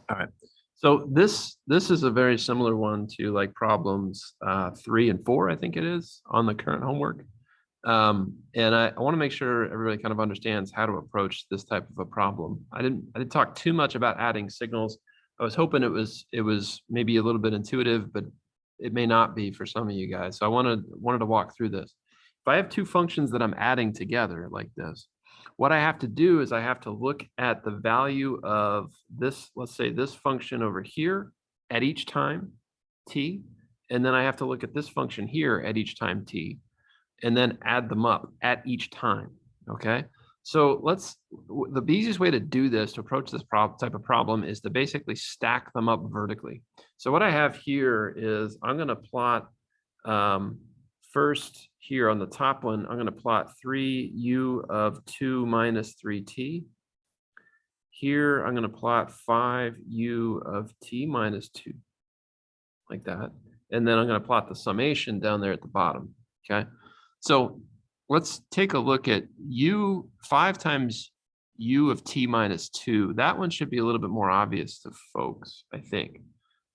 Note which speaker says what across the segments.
Speaker 1: All right. So this is a very similar one to like problems 3 and 4, I think it is, on the current homework. And I want to make sure everybody kind of understands how to approach this type of a problem. I didn't talk too much about adding signals. I was hoping it was maybe a little bit intuitive, but it may not be for some of you guys. So I wanted to walk through this. If I have two functions that I'm adding together like this, what I have to do is I have to look at the value of this, let's say this function over here at each time t, and then I have to look at this function here at each time t, and then add them up at each time, okay? So the easiest way to do this, to approach this type of problem, is to basically stack them up vertically. So what I have here is I'm gonna plot, first here on the top one, I'm gonna plot 3u of 2 minus 3t. Here, I'm gonna plot 5u of t minus 2, like that. And then I'm gonna plot the summation down there at the bottom, okay? So let's take a look at 5 times u of t minus 2. That one should be a little bit more obvious to folks, I think.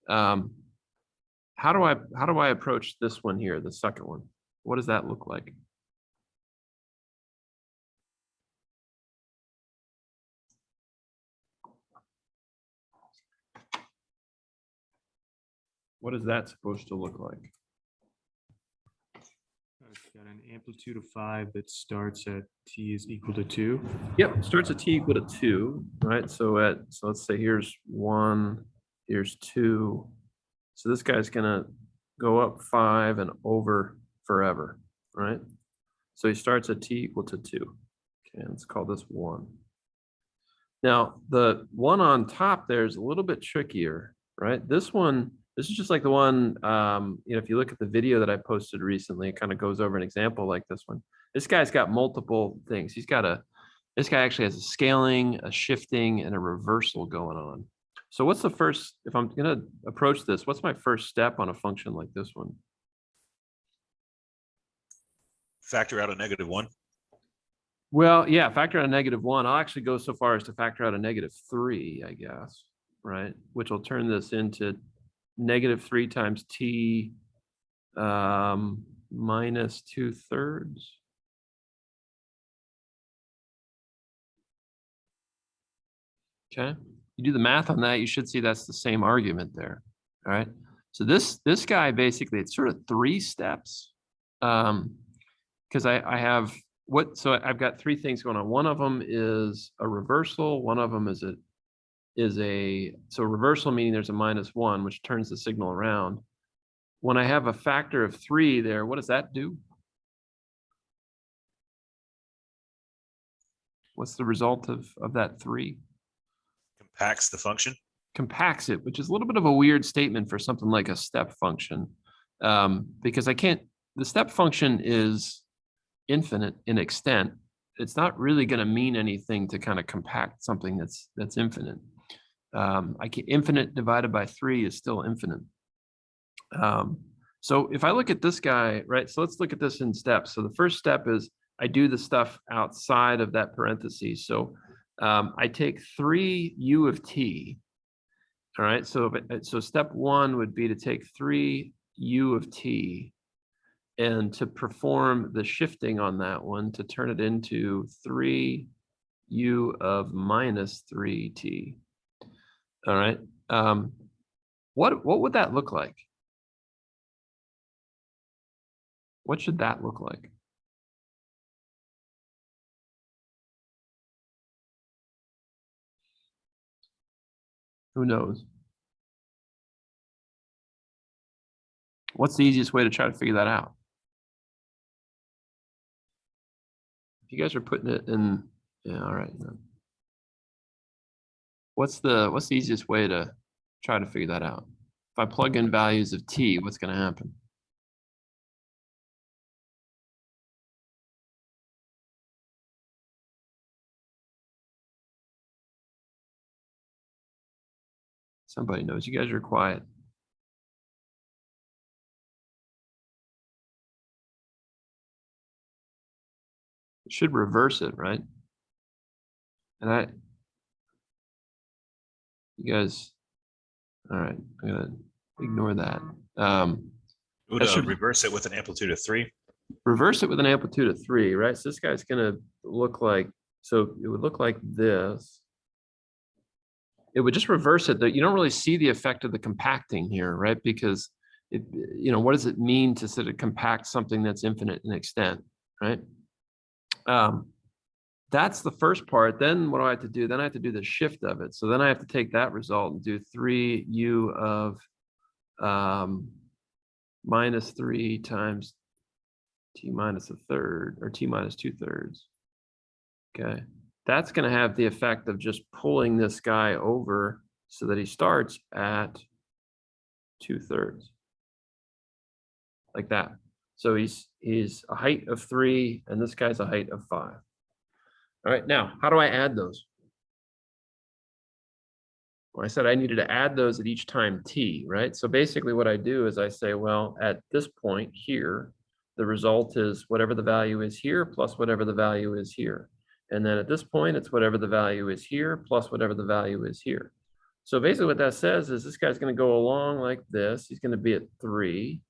Speaker 1: How do I approach this one here, the second one? What does that look like? What is that supposed to look like?
Speaker 2: It's got an amplitude of 5 that starts at t is equal to 2.
Speaker 1: Yep, it starts at t equal to 2, right? So let's say here's 1, here's 2. So this guy's gonna go up 5 and over forever, right? So he starts at t equal to 2. Okay, let's call this 1. Now, the one on top there is a little bit trickier, right? This is just like the one, if you look at the video that I posted recently, it kind of goes over an example like this one. This guy's got multiple things. This guy actually has a scaling, a shifting, and a reversal going on. So what's the first, if I'm gonna approach this, what's my first step on a function like this one?
Speaker 3: Factor out a -1.
Speaker 1: Well, yeah, factor out a -1. I'll actually go so far as to factor out a -3, I guess, right? Which will turn this into -3 times t minus 2/3. Okay, you do the math on that, you should see that's the same argument there. All right. So this guy basically, it's sort of 3 steps. Because I have so I've got 3 things going on. One of them is a reversal, one of them is so reversal meaning there's a -1, which turns the signal around. When I have a factor of 3 there, what does that do? What's the result of that 3?
Speaker 3: Compacts the function.
Speaker 1: Compacts it, which is a little bit of a weird statement for something like a step function, because the step function is infinite in extent. It's not really going to mean anything to kind of compact something that's infinite. Infinite divided by 3 is still infinite. So if I look at this guy, right? So let's look at this in steps. So the first step is I do the stuff outside of that parentheses. So I take 3u of t. All right. So step 1 would be to take 3u of t, and to perform the shifting on that one, to turn it into 3u of minus 3t. All right. What would that look like? What should that look like? Who knows? What's the easiest way to try to figure that out? If you guys are putting it in, yeah, all right. What's the easiest way to try to figure that out? If I plug in values of t, what's going to happen? Somebody knows. You guys are quiet. It should reverse it, right? And you guys All right, I'm gonna ignore that.
Speaker 3: Would
Speaker 1: That should
Speaker 3: reverse it with an amplitude of 3.
Speaker 1: reverse it with an amplitude of 3, right? So this guy's gonna look like, so it would look like this. It would just reverse it. That you don't really see the effect of the compacting here, right? Because it, what does it mean to sort of compact something that's infinite in extent, right? That's the first part. Then what do I have to do? Then I have to do the shift of it. So then I have to take that result and do 3u of minus 3 times t minus a third, or t minus 2/3. Okay, that's going to have the effect of just pulling this guy over so that he starts at 2/3, like that. So he's a height of 3, and this guy's a height of 5. All right, now how do I add those? Well, I said I needed to add those at each time t, right? So basically what I do is I say, well, at this point here, the result is whatever the value is here plus whatever the value is here. And then at this point, it's whatever the value is here plus whatever the value is here. So basically what that says is this guy's going to go along like this. He's going to be at 3.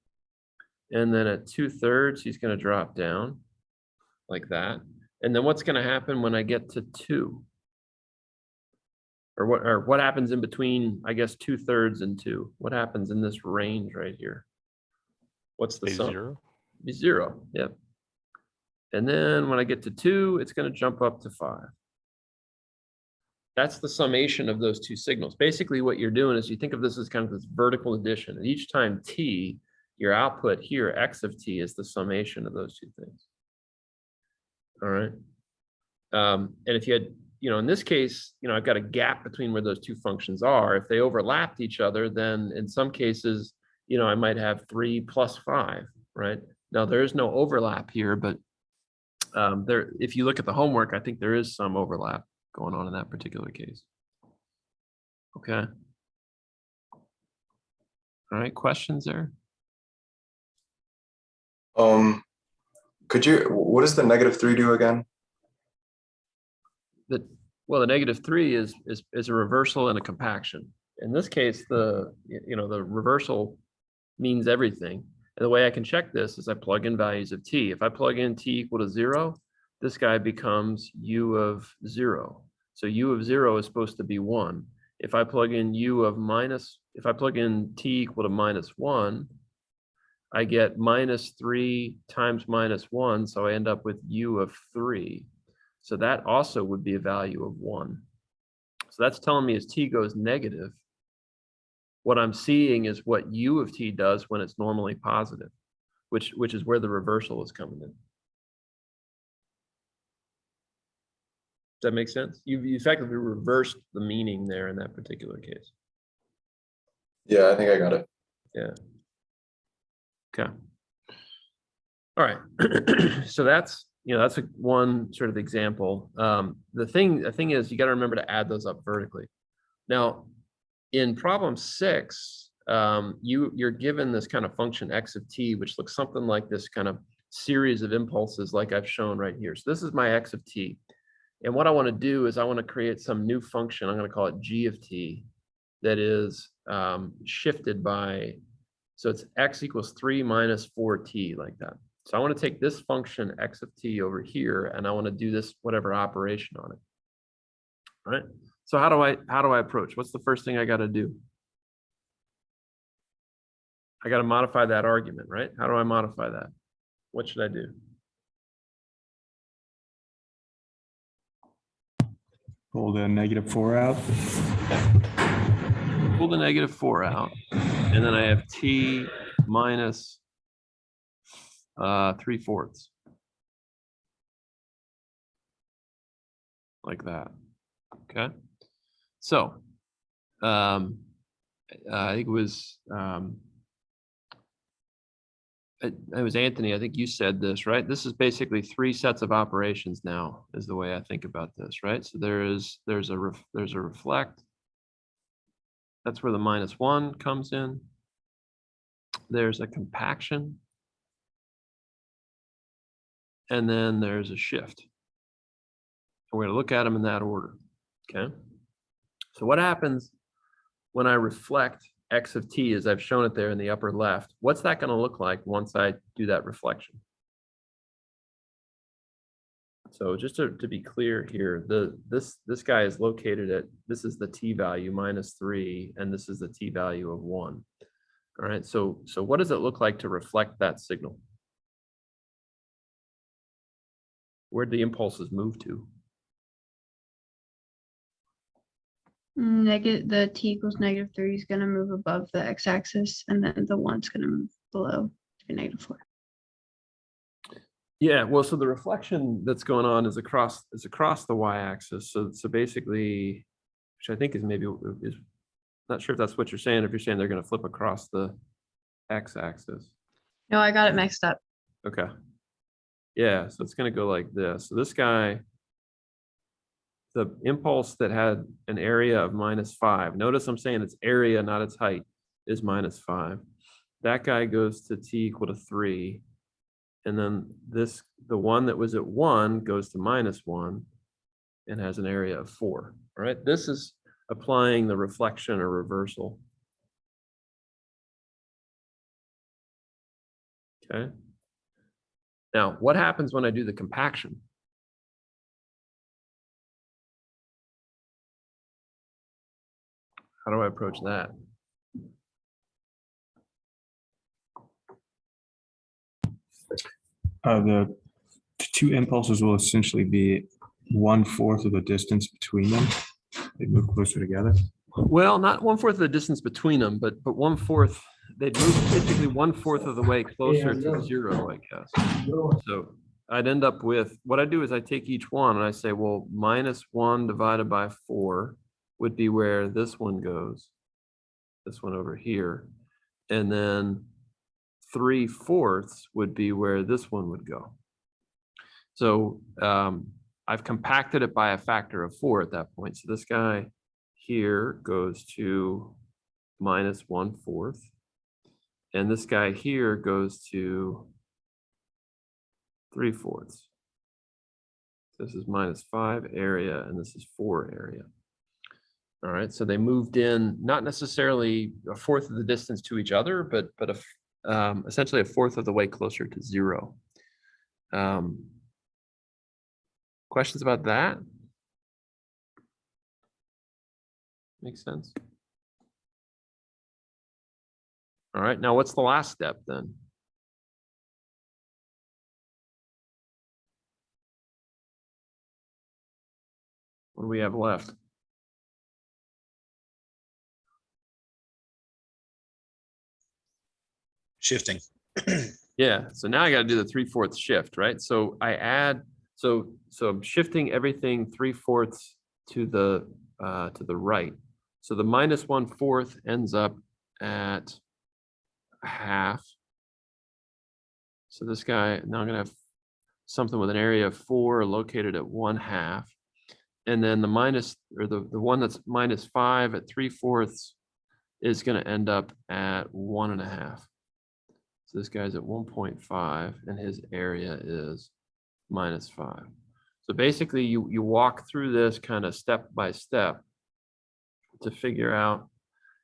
Speaker 1: And then at 2/3, he's going to drop down like that. And then what's going to happen when I get to 2? Or what happens in between, I guess, 2/3 and 2? What happens in this range right here? What's the sum?
Speaker 4: 0.
Speaker 1: Be 0. Yep. And then when I get to 2, it's going to jump up to 5. That's the summation of those two signals. Basically, what you're doing is you think of this as kind of this vertical addition. And each time t, your output here, x of t, is the summation of those two things. All right. And if you had, in this case, I've got a gap between where those two functions are. If they overlapped each other, then in some cases, I might have 3 plus 5, right? Now there is no overlap here, but if you look at the homework, I think there is some overlap going on in that particular case. Okay. All right, questions there?
Speaker 5: What does the -3 do again?
Speaker 1: Well, the -3 is a reversal and a compaction. In this case, the reversal means everything. And the way I can check this is I plug in values of t. If I plug in t equal to 0, this guy becomes u of 0. So u of 0 is supposed to be 1. If I plug in if I plug in t equal to -1, I get -3 times -1, so I end up with u of 3. So that also would be a value of 1. So that's telling me as t goes negative, what I'm seeing is what u of t does when it's normally positive, which is where the reversal is coming in. Does that make sense? You've effectively reversed the meaning there in that particular case.
Speaker 5: Yeah, I think I got it.
Speaker 1: Yeah. Okay. All right. So that's one sort of example. The thing is, you got to remember to add those up vertically. Now, in problem 6, you're given this kind of function x of t, which looks something like this kind of series of impulses like I've shown right here. So this is my x of t. And what I want to do is I want to create some new function. I'm going to call it g of t that is shifted by, so it's x equals 3 minus 4t, like that. So I want to take this function x of t over here, and I want to do this whatever operation on it. All right. So how do I approach? What's the first thing I got to do? I got to modify that argument, right? How do I modify that? What should I do?
Speaker 2: Pull the -4 out.
Speaker 1: Pull the -4 out, and then I have t minus 3/4, like that. Okay. So I think it was it was Anthony. I think you said this, right? This is basically 3 sets of operations now, is the way I think about this, right? So there's a reflect. That's where the -1 comes in. There's a compaction. And then there's a shift. We're going to look at them in that order. Okay. So what happens when I reflect x of t as I've shown it there in the upper left, what's that going to look like once I do that reflection? So just to be clear here, this guy is located at, this is the t value -3, and this is the t value of 1. All right, so what does it look like to reflect that signal? Where'd the impulses move to?
Speaker 4: The t equals -3 is gonna move above the x-axis, and then the 1's gonna move below to be -4.
Speaker 1: Yeah, well, so the reflection that's going on is across the y-axis. So basically, which I think is maybe is not sure if that's what you're saying. If you're saying they're going to flip across the x-axis.
Speaker 4: No, I got it mixed up.
Speaker 1: Okay. Yeah, so it's going to go like this. So this guy, the impulse that had an area of -5. Notice I'm saying its area, not its height, is -5. That guy goes to t equal to 3. And then the one that was at 1 goes to -1 and has an area of 4. All right, this is applying the reflection or reversal. Okay. Now, what happens when I do the compaction? How do I approach that?
Speaker 2: The two impulses will essentially be 1/4 of the distance between them. They move closer together.
Speaker 1: Well, not 1/4 of the distance between them, but 1/4. They'd move basically 1/4 of the way closer to 0, I guess. So I'd end up with, what I do is I take each one and I say, well, -1 divided by 4 would be where this one goes. This one over here. And then 3/4 would be where this one would go. So I've compacted it by a factor of 4 at that point. So this guy here goes to -1/4. And this guy here goes to 3/4. This is -5 area, and this is 4 area. All right, so they moved in, not necessarily 1/4 of the distance to each other, but essentially 1/4 of the way closer to 0. Questions about that? Makes sense. All right, now what's the last step then? What do we have left?
Speaker 3: Shifting.
Speaker 1: Yeah, so now I got to do the 3/4 shift, right? So I add, so I'm shifting everything 3/4 to the right. So the -1/4 ends up at 1/2. So this guy, now I'm gonna have something with an area of 4 located at 1/2. And then the one that's -5 at 3/4 is gonna end up at 1.5. So this guy's at 1.5 and his area is -5. So basically you walk through this kind of step by step to figure out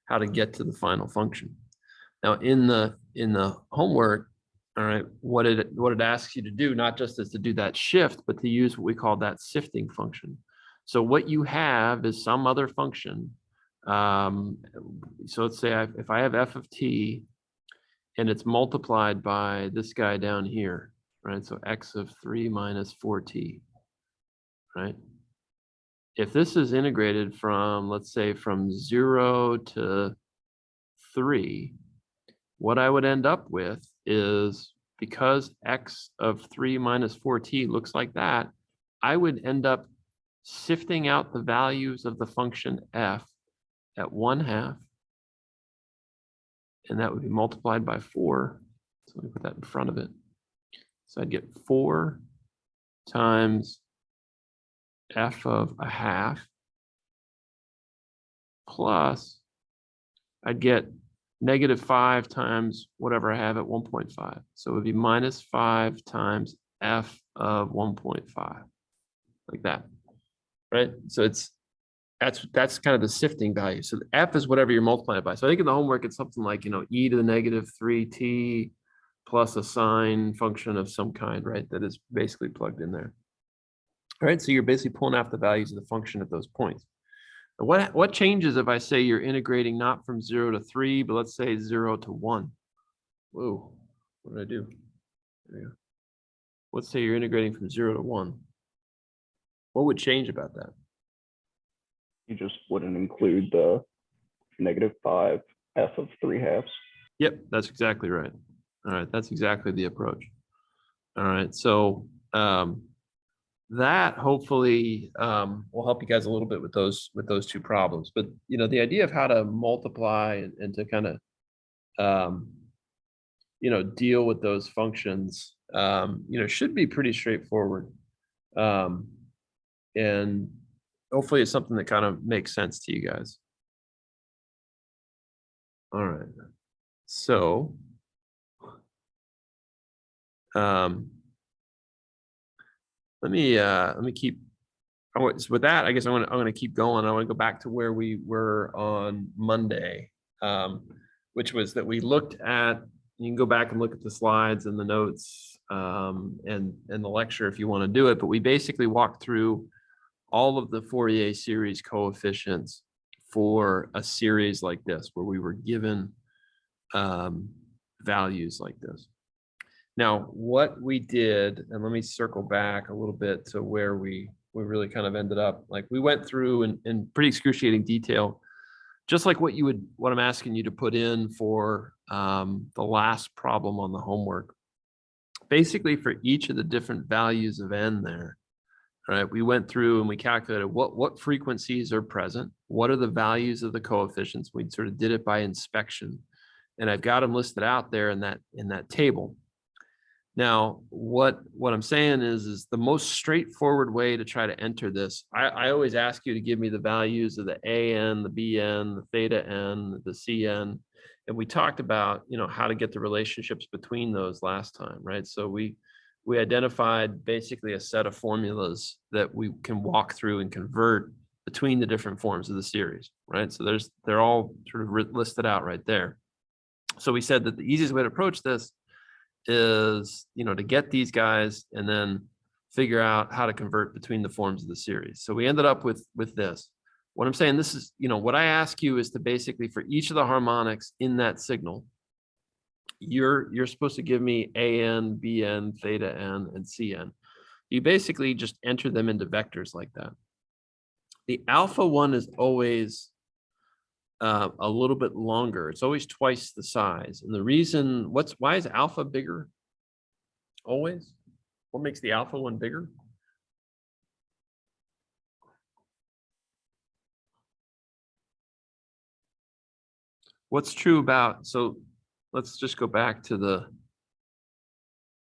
Speaker 1: how to get to the final function. Now in the homework, all right, what it asks you to do, not just is to do that shift, but to use what we call that sifting function. So what you have is some other function. So let's say if I have f of t and it's multiplied by this guy down here, right? So x of 3 minus 4t, right? If this is integrated from, let's say, from 0 to 3, what I would end up with is, because x of 3 minus 4t looks like that, I would end up sifting out the values of the function f at 1/2, and that would be multiplied by 4. So let me put that in front of it. So I'd get 4 times f of 1/2 plus I'd get -5 times whatever I have at 1.5. So it would be -5 times f of 1.5, like that, right? So it's That's kind of the sifting value. So the F is whatever you're multiplying it by. So I think in the homework, it's something like, e to the negative 3t plus a sine function of some kind, right? That is basically plugged in there. All right, so you're basically pulling out the values of the function at those points. What changes if I say you're integrating not from 0 to 3, but let's say 0 to 1? Whoa, what did I do? There you go. Let's say you're integrating from 0 to 1. What would change about that?
Speaker 6: You just wouldn't include the -5 f of 3/2.
Speaker 1: Yep, that's exactly right. All right, that's exactly the approach. All right, so that hopefully will help you guys a little bit with those two problems. But the idea of how to multiply and to kind of deal with those functions should be pretty straightforward. And hopefully it's something that kind of makes sense to you guys. All right. So let me keep so with that, I guess I'm gonna keep going. I want to go back to where we were on Monday, which was that we looked at. You can go back and look at the slides and the notes and the lecture if you want to do it. But we basically walked through all of the Fourier series coefficients for a series like this, where we were given values like this. Now, what we did, and let me circle back a little bit to where we really kind of ended up. Like we went through in pretty excruciating detail, just like what I'm asking you to put in for the last problem on the homework. Basically, for each of the different values of n there, right? We went through and we calculated what frequencies are present, what are the values of the coefficients. We sort of did it by inspection, and I've got them listed out there in that table. Now, what I'm saying is the most straightforward way to try to enter this. I always ask you to give me the values of the AN, the BN, the theta N, the CN, and we talked about how to get the relationships between those last time, right? So we identified basically a set of formulas that we can walk through and convert between the different forms of the series, right? So they're all sort of listed out right there. So we said that the easiest way to approach this is to get these guys and then figure out how to convert between the forms of the series. So we ended up with this. What I'm saying, this is what I ask you is to basically, for each of the harmonics in that signal, you're supposed to give me AN, BN, theta N, and CN. You basically just enter them into vectors like that. The alpha one is always a little bit longer. It's always twice the size. And the reason, why is alpha bigger? Always? What makes the alpha one bigger? What's true about, so let's just go back to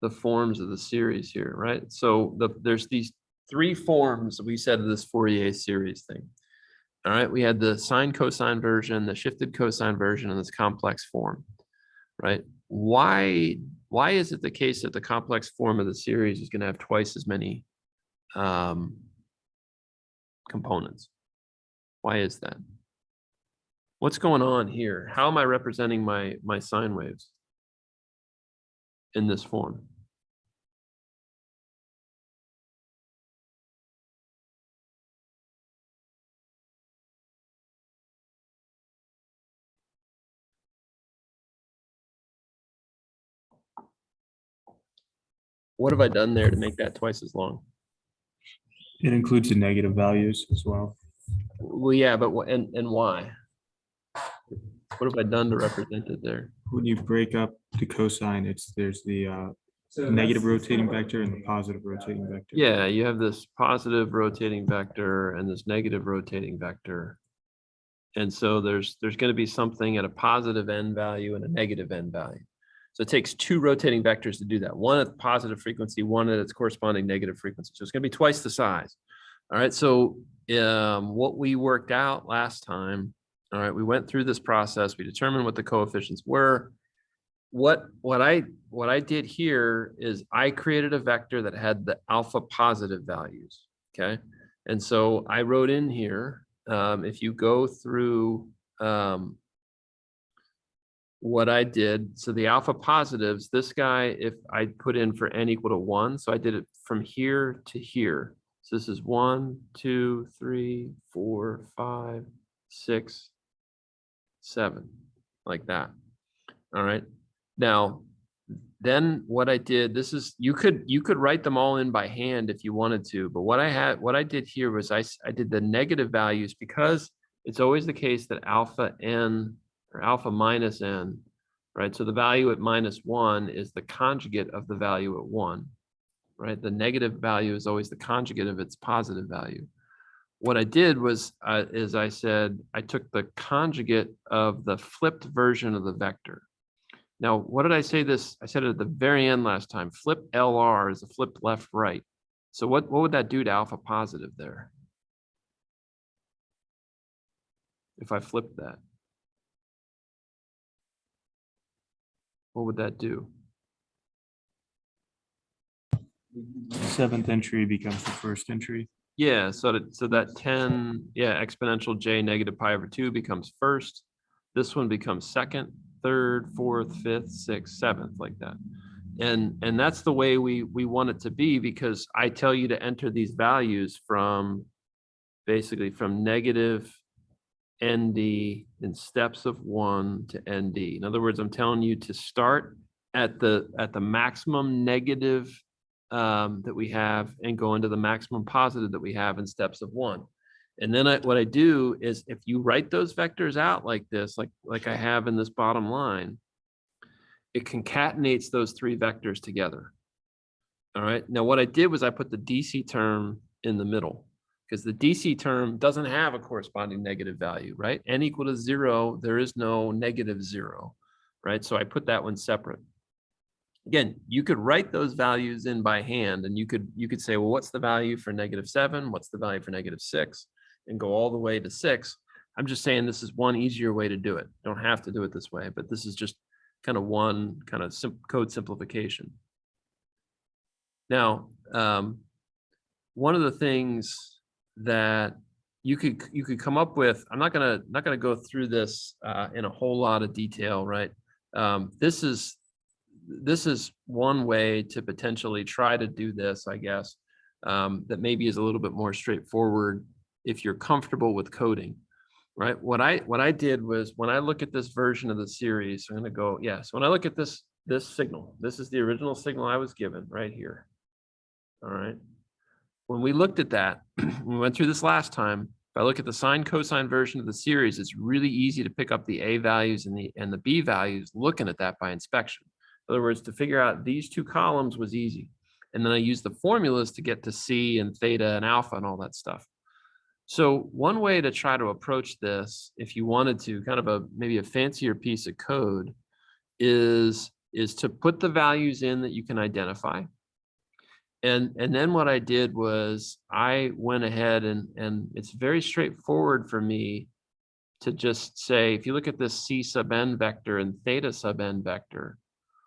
Speaker 1: the forms of the series here, right? So there's these three forms we said of this Fourier series thing. All right, we had the sine cosine version, the shifted cosine version, and this complex form, right? Why is it the case that the complex form of the series is going to have twice as many components? Why is that? What's going on here? How am I representing my sine waves in this form? What have I done there to make that twice as long?
Speaker 2: It includes the negative values as well.
Speaker 1: Well, yeah, but and why? What have I done to represent it there?
Speaker 2: When you break up the cosine, there's the negative rotating vector and the positive rotating vector.
Speaker 1: Yeah, you have this positive rotating vector and this negative rotating vector. And so there's going to be something at a positive n value and a negative n value. So it takes two rotating vectors to do that. One at positive frequency, one at its corresponding negative frequency. So it's going to be twice the size. All right. So what we worked out last time, all right, we went through this process. We determined what the coefficients were. What I did here is I created a vector that had the alpha positive values. Okay. And so I wrote in here if you go through what I did, so the alpha positives, this guy, if I put in for n equal to 1, so I did it from here to here. So this is 1, 2, 3, 4, 5, 6, 7, like that. All right. Now, then what I did, this is, you could write them all in by hand if you wanted to, but what I did here was I did the negative values, because it's always the case that alpha n or alpha minus n, right? So the value at -1 is the conjugate of the value at 1, right? The negative value is always the conjugate of its positive value. What I did was, is I said, I took the conjugate of the flipped version of the vector. Now, what did I say this? I said it at the very end last time. Flip LR is a flipped left right. So what would that do to alpha positive there? If I flipped that? What would that do?
Speaker 2: Seventh entry becomes the first entry.
Speaker 1: Yeah, so that 10, yeah, exponential j negative pi over 2 becomes first. This one becomes second, third, fourth, fifth, sixth, seventh, like that. And that's the way we want it to be, because I tell you to enter these values from basically from negative nd in steps of 1 to nd. In other words, I'm telling you to start at the maximum negative that we have and go into the maximum positive that we have in steps of 1. And then what I do is, if you write those vectors out like this, like I have in this bottom line, it concatenates those three vectors together. All right. Now what I did was I put the DC term in the middle, because the DC term doesn't have a corresponding negative value, right? N equal to 0, there is no -0, right? So I put that one separate. Again, you could write those values in by hand, and you could say, well, what's the value for -7? What's the value for -6? And go all the way to 6. I'm just saying this is one easier way to do it. You don't have to do it this way, but this is just kind of one kind of code simplification. Now, one of the things that you could come up with, I'm not gonna go through this in a whole lot of detail, right? This is one way to potentially try to do this, I guess, that maybe is a little bit more straightforward if you're comfortable with coding, right? What I did was, when I look at this version of the series, I'm gonna go, yeah. So when I look at this signal, this is the original signal I was given right here. All right. When we looked at that, we went through this last time. If I look at the sine cosine version of the series, it's really easy to pick up the A values and the B values looking at that by inspection. In other words, to figure out these two columns was easy. And then I used the formulas to get to C and theta and alpha and all that stuff. So one way to try to approach this, if you wanted to, kind of maybe a fancier piece of code, is to put the values in that you can identify. And then what I did was I went ahead and it's very straightforward for me to just say, if you look at this C sub n vector and theta sub n vector,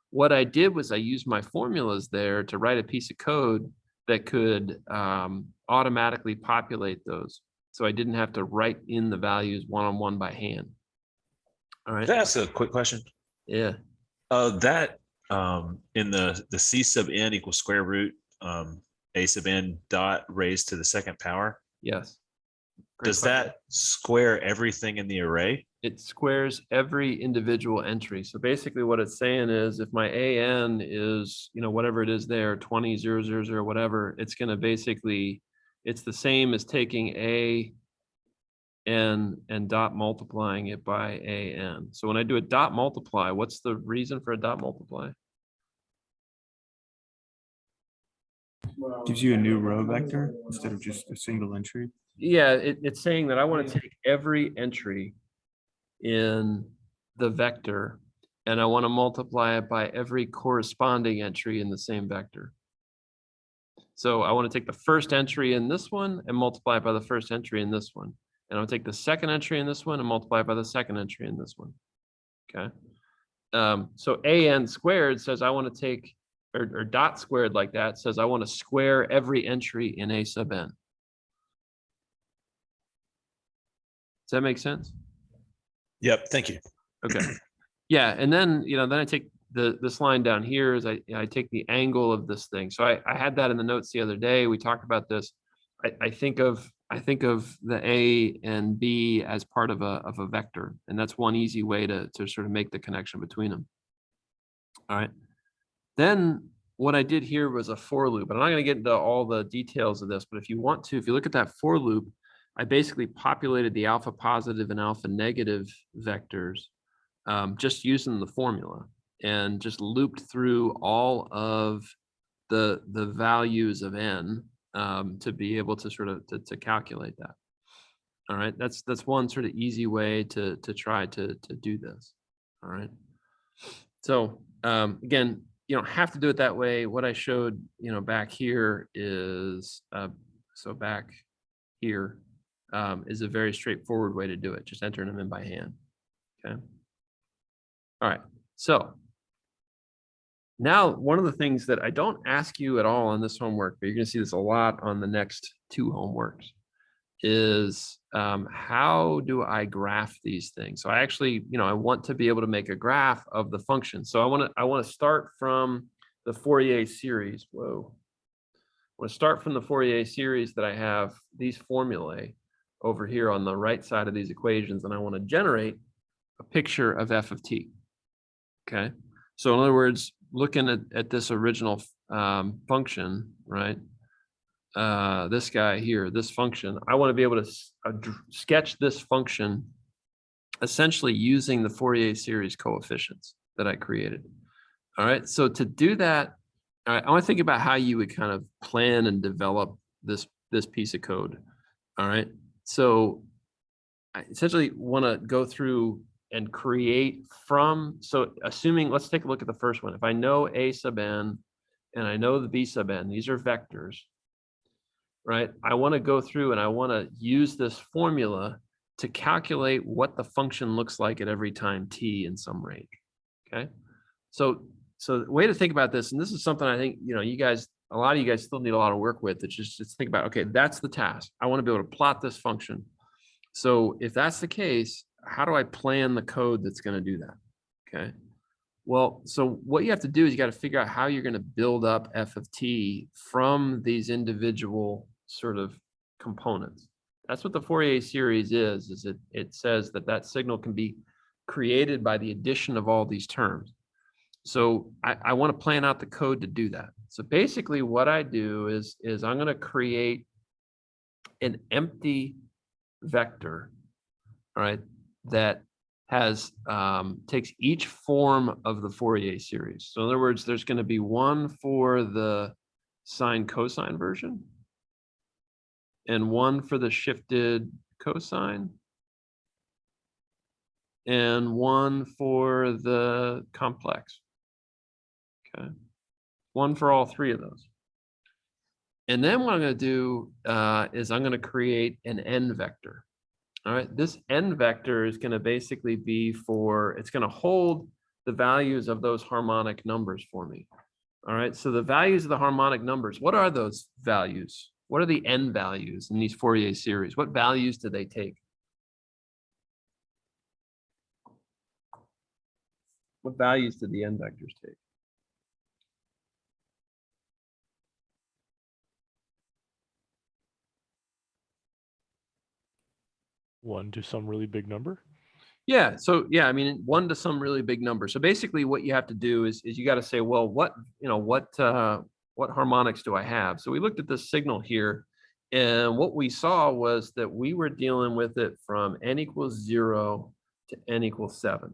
Speaker 1: what I did was I used my formulas there to write a piece of code that could automatically populate those. So I didn't have to write in the values one-on-one by hand. All right.
Speaker 3: Can I ask a quick question?
Speaker 1: Yeah.
Speaker 3: That in the C sub n equals square root a sub n dot raised to the second power.
Speaker 1: Yes. Great
Speaker 3: Does
Speaker 1: question.
Speaker 3: that square everything in the array?
Speaker 1: It squares every individual entry. So basically what it's saying is, if my AN is, whatever it is there, 20, 0, 0, 0, whatever, it's going to basically, it's the same as taking A n and dot multiplying it by AN. So when I do a dot multiply, what's the reason for a dot multiply?
Speaker 2: Gives you a new row vector instead of just a single entry.
Speaker 1: Yeah, it's saying that I want to take every entry in the vector and I want to multiply it by every corresponding entry in the same vector. So I want to take the first entry in this one and multiply it by the first entry in this one. And I'll take the second entry in this one and multiply it by the second entry in this one. Okay. So AN squared says I want to take, or dot squared like that says I want to square every entry in A sub n. that make sense?
Speaker 3: Yep, thank you.
Speaker 1: Okay. Yeah, and then, then I take this line down here is I take the angle of this thing. So I had that in the notes the other day. We talked about this. I think of the A and B as part of a vector, and that's one easy way to sort of make the connection between them. All right. Then what I did here was a for loop, and I'm not going to get into all the details of this, but if you want to, if you look at that for loop, I basically populated the alpha positive and alpha negative vectors just using the formula, and just looped through all of the values of n to be able to sort of to calculate that. All right, that's one sort of easy way to try to do this. All right, so again, you don't have to do it that way. What I showed, back here is so back here is a very straightforward way to do it. Just entering them in by hand. Okay. All right, so now one of the things that I don't ask you at all on this homework, but you're going to see this a lot on the next two homeworks, is how do I graph these things? So I actually, I want to be able to make a graph of the function. So I want to start from the Fourier series. Whoa. I want to start from the Fourier series that I have these formulae over here on the right side of these equations, and I want to generate a picture of f of t. Okay, so in other words, looking at this original function, right? This guy here, this function, I want to be able to sketch this function essentially using the Fourier series coefficients that I created. All right, so to do that, I want to think about how you would kind of plan and develop this piece of code. All right, so I essentially want to go through and create from, so assuming, let's take a look at the first one. If I know A sub n and I know the B sub n, these are vectors, right? I want to go through and I want to use this formula to calculate what the function looks like at every time t in some range. Okay, so the way to think about this, and this is something I think you guys, a lot of you guys still need a lot of work with. It's just think about, okay, that's the task. I want to be able to plot this function. So if that's the case, how do I plan the code that's going to do that? Okay. Well, so what you have to do is you got to figure out how you're going to build up f of t from these individual sort of components. That's what the Fourier series is it says that signal can be created by the addition of all these terms. So I want to plan out the code to do that. So basically what I do is I'm going to create an empty vector, all right, that has takes each form of the Fourier series. So in other words, there's going to be one for the sine cosine version and one for the shifted cosine and one for the complex. Okay, one for all three of those. And then what I'm going to do is I'm going to create an n vector. All right, this n vector is going to basically be it's going to hold the values of those harmonic numbers for me. All right, so the values of the harmonic numbers, what are those values? What are the n values in these Fourier series? What values do they take? What values do the n vectors take?
Speaker 7: One to some really big number.
Speaker 1: Yeah, so yeah, I mean, one to some really big number. So basically what you have to do is you got to say, well, what harmonics do I have? So we looked at this signal here, and what we saw was that we were dealing with it from n equals 0 to n equals 7.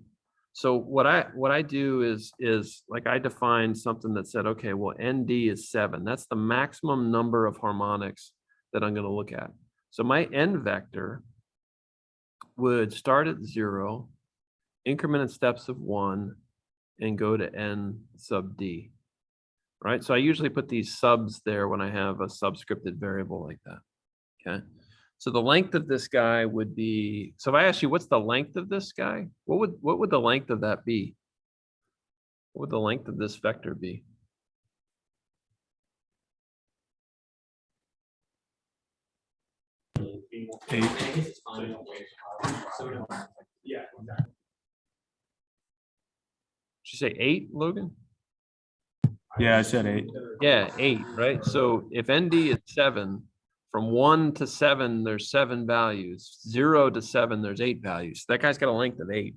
Speaker 1: So what I do is like I define something that said, okay, well, nd is 7. That's the maximum number of harmonics that I'm going to look at. So my n vector would start at 0, increment in steps of 1, and go to n sub d, right? So I usually put these subs there when I have a subscripted variable like that, okay? So the length of this guy would be, so if I ask you, what's the length of this guy? What would the length of that be? What would the length of this vector be? Did you say 8, Logan?
Speaker 2: Yeah, I said 8.
Speaker 1: Yeah, 8, right? So if ND is 7, from 1 to 7, there's 7 values. 0 to 7, there's 8 values. That guy's got a length of 8.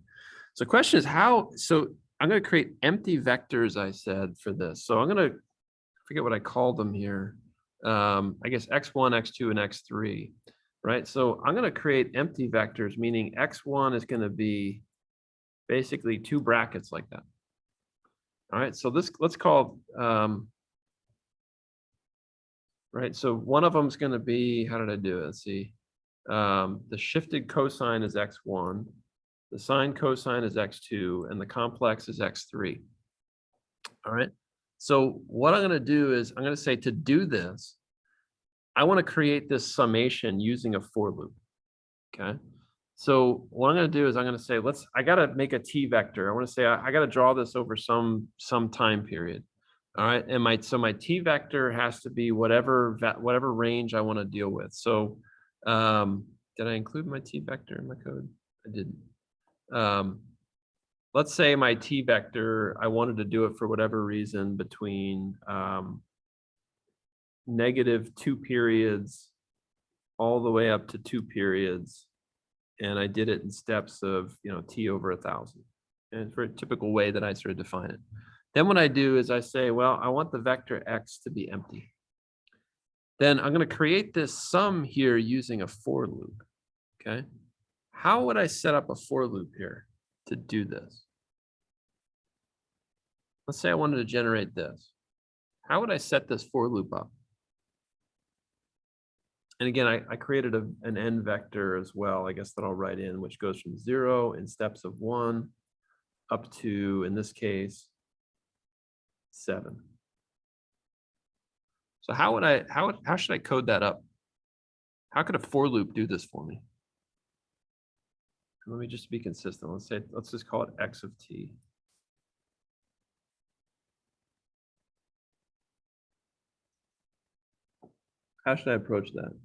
Speaker 1: So the question is how, so I'm going to create empty vectors, I said, for this. So I'm going to forget what I called them here. I guess x1, x2, and x3, right? So I'm going to create empty vectors, meaning x1 is going to be basically 2 brackets like that. All right, so this, let's call, right, so one of them is going to be, how did I do it? Let's see. The shifted cosine is x1, the sine cosine is x2, and the complex is x3. All right, so what I'm going to do is I'm going to say to do this, I want to create this summation using a for loop. Okay. So what I'm going to do is I'm going to say, I got to make a t vector. I want to say I got to draw this over some time period. All right. And my t vector has to be whatever range I want to deal with. So did I include my t vector in my code? I didn't. Let's say my t vector, I wanted to do it for whatever reason between -2 periods all the way up to 2 periods. And I did it in steps of, t over 1,000. And it's a very typical way that I sort of define it. Then what I do is I say, well, I want the vector x to be empty. Then I'm going to create this sum here using a for loop. Okay. How would I set up a for loop here to do this? Let's say I wanted to generate this. How would I set this for loop up? And again, I created an n vector as well, I guess that I'll write in, which goes from 0 in steps of 1 up to, in this case, 7. So how should I code that up? How could a for loop do this for me? Let me just be consistent. Let's just call it x of t. How should I approach that?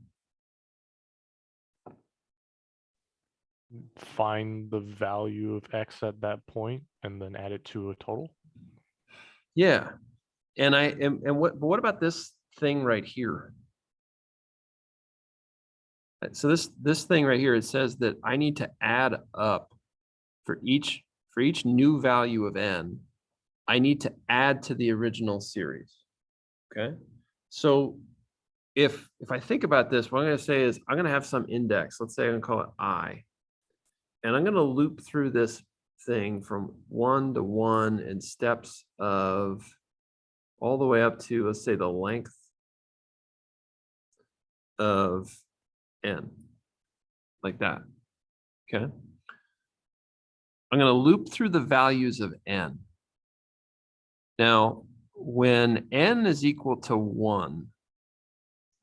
Speaker 7: Find the value of x at that point and then add it to a total.
Speaker 1: Yeah. And what about this thing right here? So this thing right here, it says that I need to add up for each new value of n, I need to add to the original series. Okay. So if I think about this, what I'm going to say is I'm going to have some index. Let's say I'm going to call it I. And I'm going to loop through this thing from 1 to 1 in steps of all the way up to, let's say, the length of n, like that. Okay. I'm going to loop through the values of n. Now, when n is equal to 1,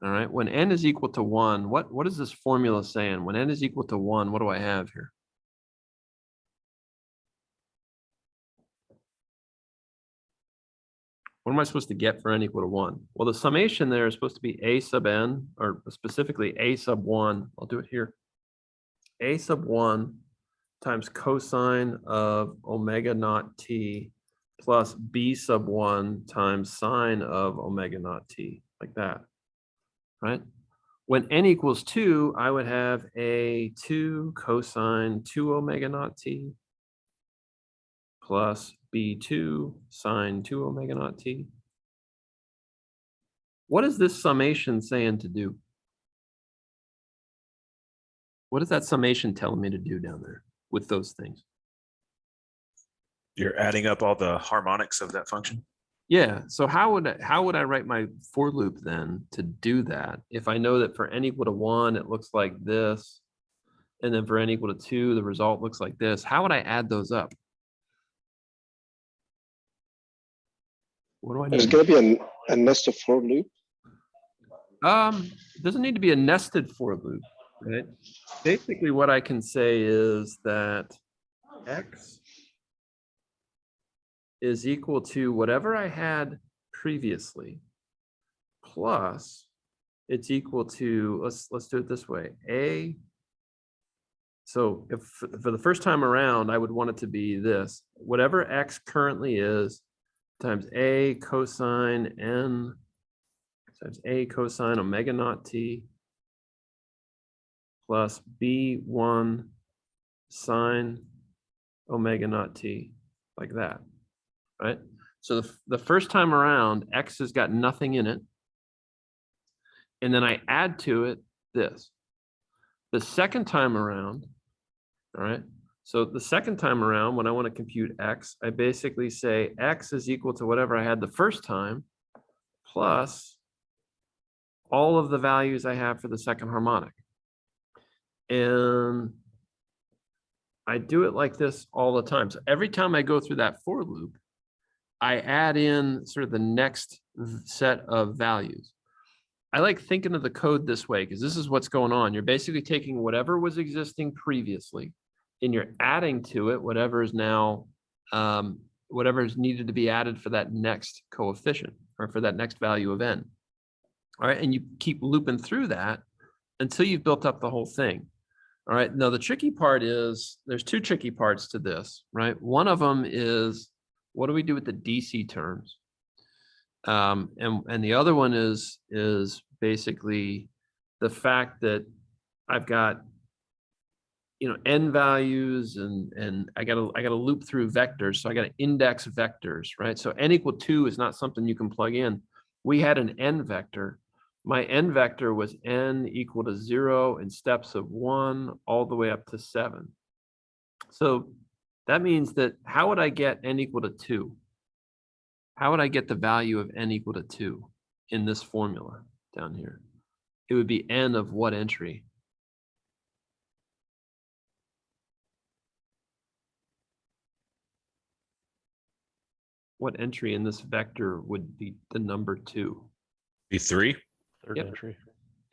Speaker 1: all right, when n is equal to 1, what is this formula saying? When n is equal to 1, what do I have here? What am I supposed to get for n equal to 1? Well, the summation there is supposed to be a sub n, or specifically a sub 1. I'll do it here. A sub 1 times cosine of omega naught t plus b sub 1 times sine of omega naught t, like that, right? When n equals 2, I would have a 2 cosine 2 omega naught t plus b2 sine 2 omega naught t. What is this summation saying to do? What is that summation telling me to do down there with those things?
Speaker 3: You're adding up all the harmonics of that function.
Speaker 1: Yeah, so how would I write my for loop then to do that? If I know that for n equal to 1, it looks like this, and then for n equal to 2, the result looks like this. How would I add those up? What do I
Speaker 8: There's
Speaker 1: need?
Speaker 8: going to be a nested for loop.
Speaker 1: It doesn't need to be a nested for loop, right? Basically, what I can say is that x is equal to whatever I had previously, plus it's equal to, let's do it this way, a So if for the first time around, I would want it to be this, whatever X currently is times A cosine N times A cosine omega naught T plus B1 sine omega naught T, like that, right? So the first time around, X has got nothing in it. And then I add to it this. The second time around, all right, so the second time around, when I want to compute X, I basically say X is equal to whatever I had the first time plus all of the values I have for the second harmonic. And I do it like this all the time. So every time I go through that for loop, I add in sort of the next set of values. I like thinking of the code this way because this is what's going on. You're basically taking whatever was existing previously and you're adding to it whatever is now, whatever is needed to be added for that next coefficient or for that next value of N. All right, and you keep looping through that until you've built up the whole thing. All right, now the tricky part is, there's two tricky parts to this, right? One of them is, what do we do with the DC terms? And the other one is basically the fact that I've got, you know, N values and I gotta loop through vectors. So I gotta index vectors, right? So N equal 2 is not something you can plug in. We had an N vector. My N vector was N equal to 0 in steps of 1 all the way up to 7. So that means that how would I get N equal to 2? How would I get the value of N equal to 2 in this formula down here? It would be N of what entry? What entry in this vector would be the number 2?
Speaker 3: Be 3.
Speaker 7: Third
Speaker 1: Yep.
Speaker 7: entry.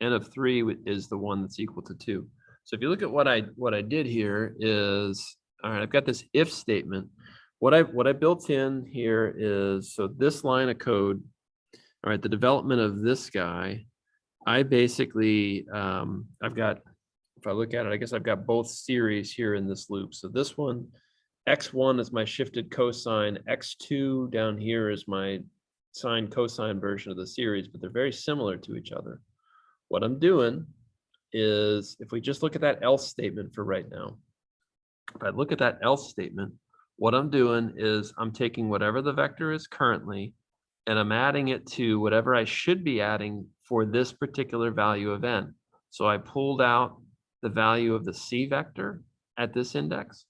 Speaker 1: N of 3 is the one that's equal to 2. So if you look at what I did here is, all right, I've got this if statement. What I built in here is, so this line of code, all right, the development of this guy, I basically, I've got, if I look at it, I guess I've got both series here in this loop. So this one, X1 is my shifted cosine, X2 down here is my sine cosine version of the series, but they're very similar to each other. What I'm doing is, if we just look at that else statement for right now, if I look at that else statement, what I'm doing is I'm taking whatever the vector is currently, and I'm adding it to whatever I should be adding for this particular value of N. So I pulled out the value of the C vector at this index,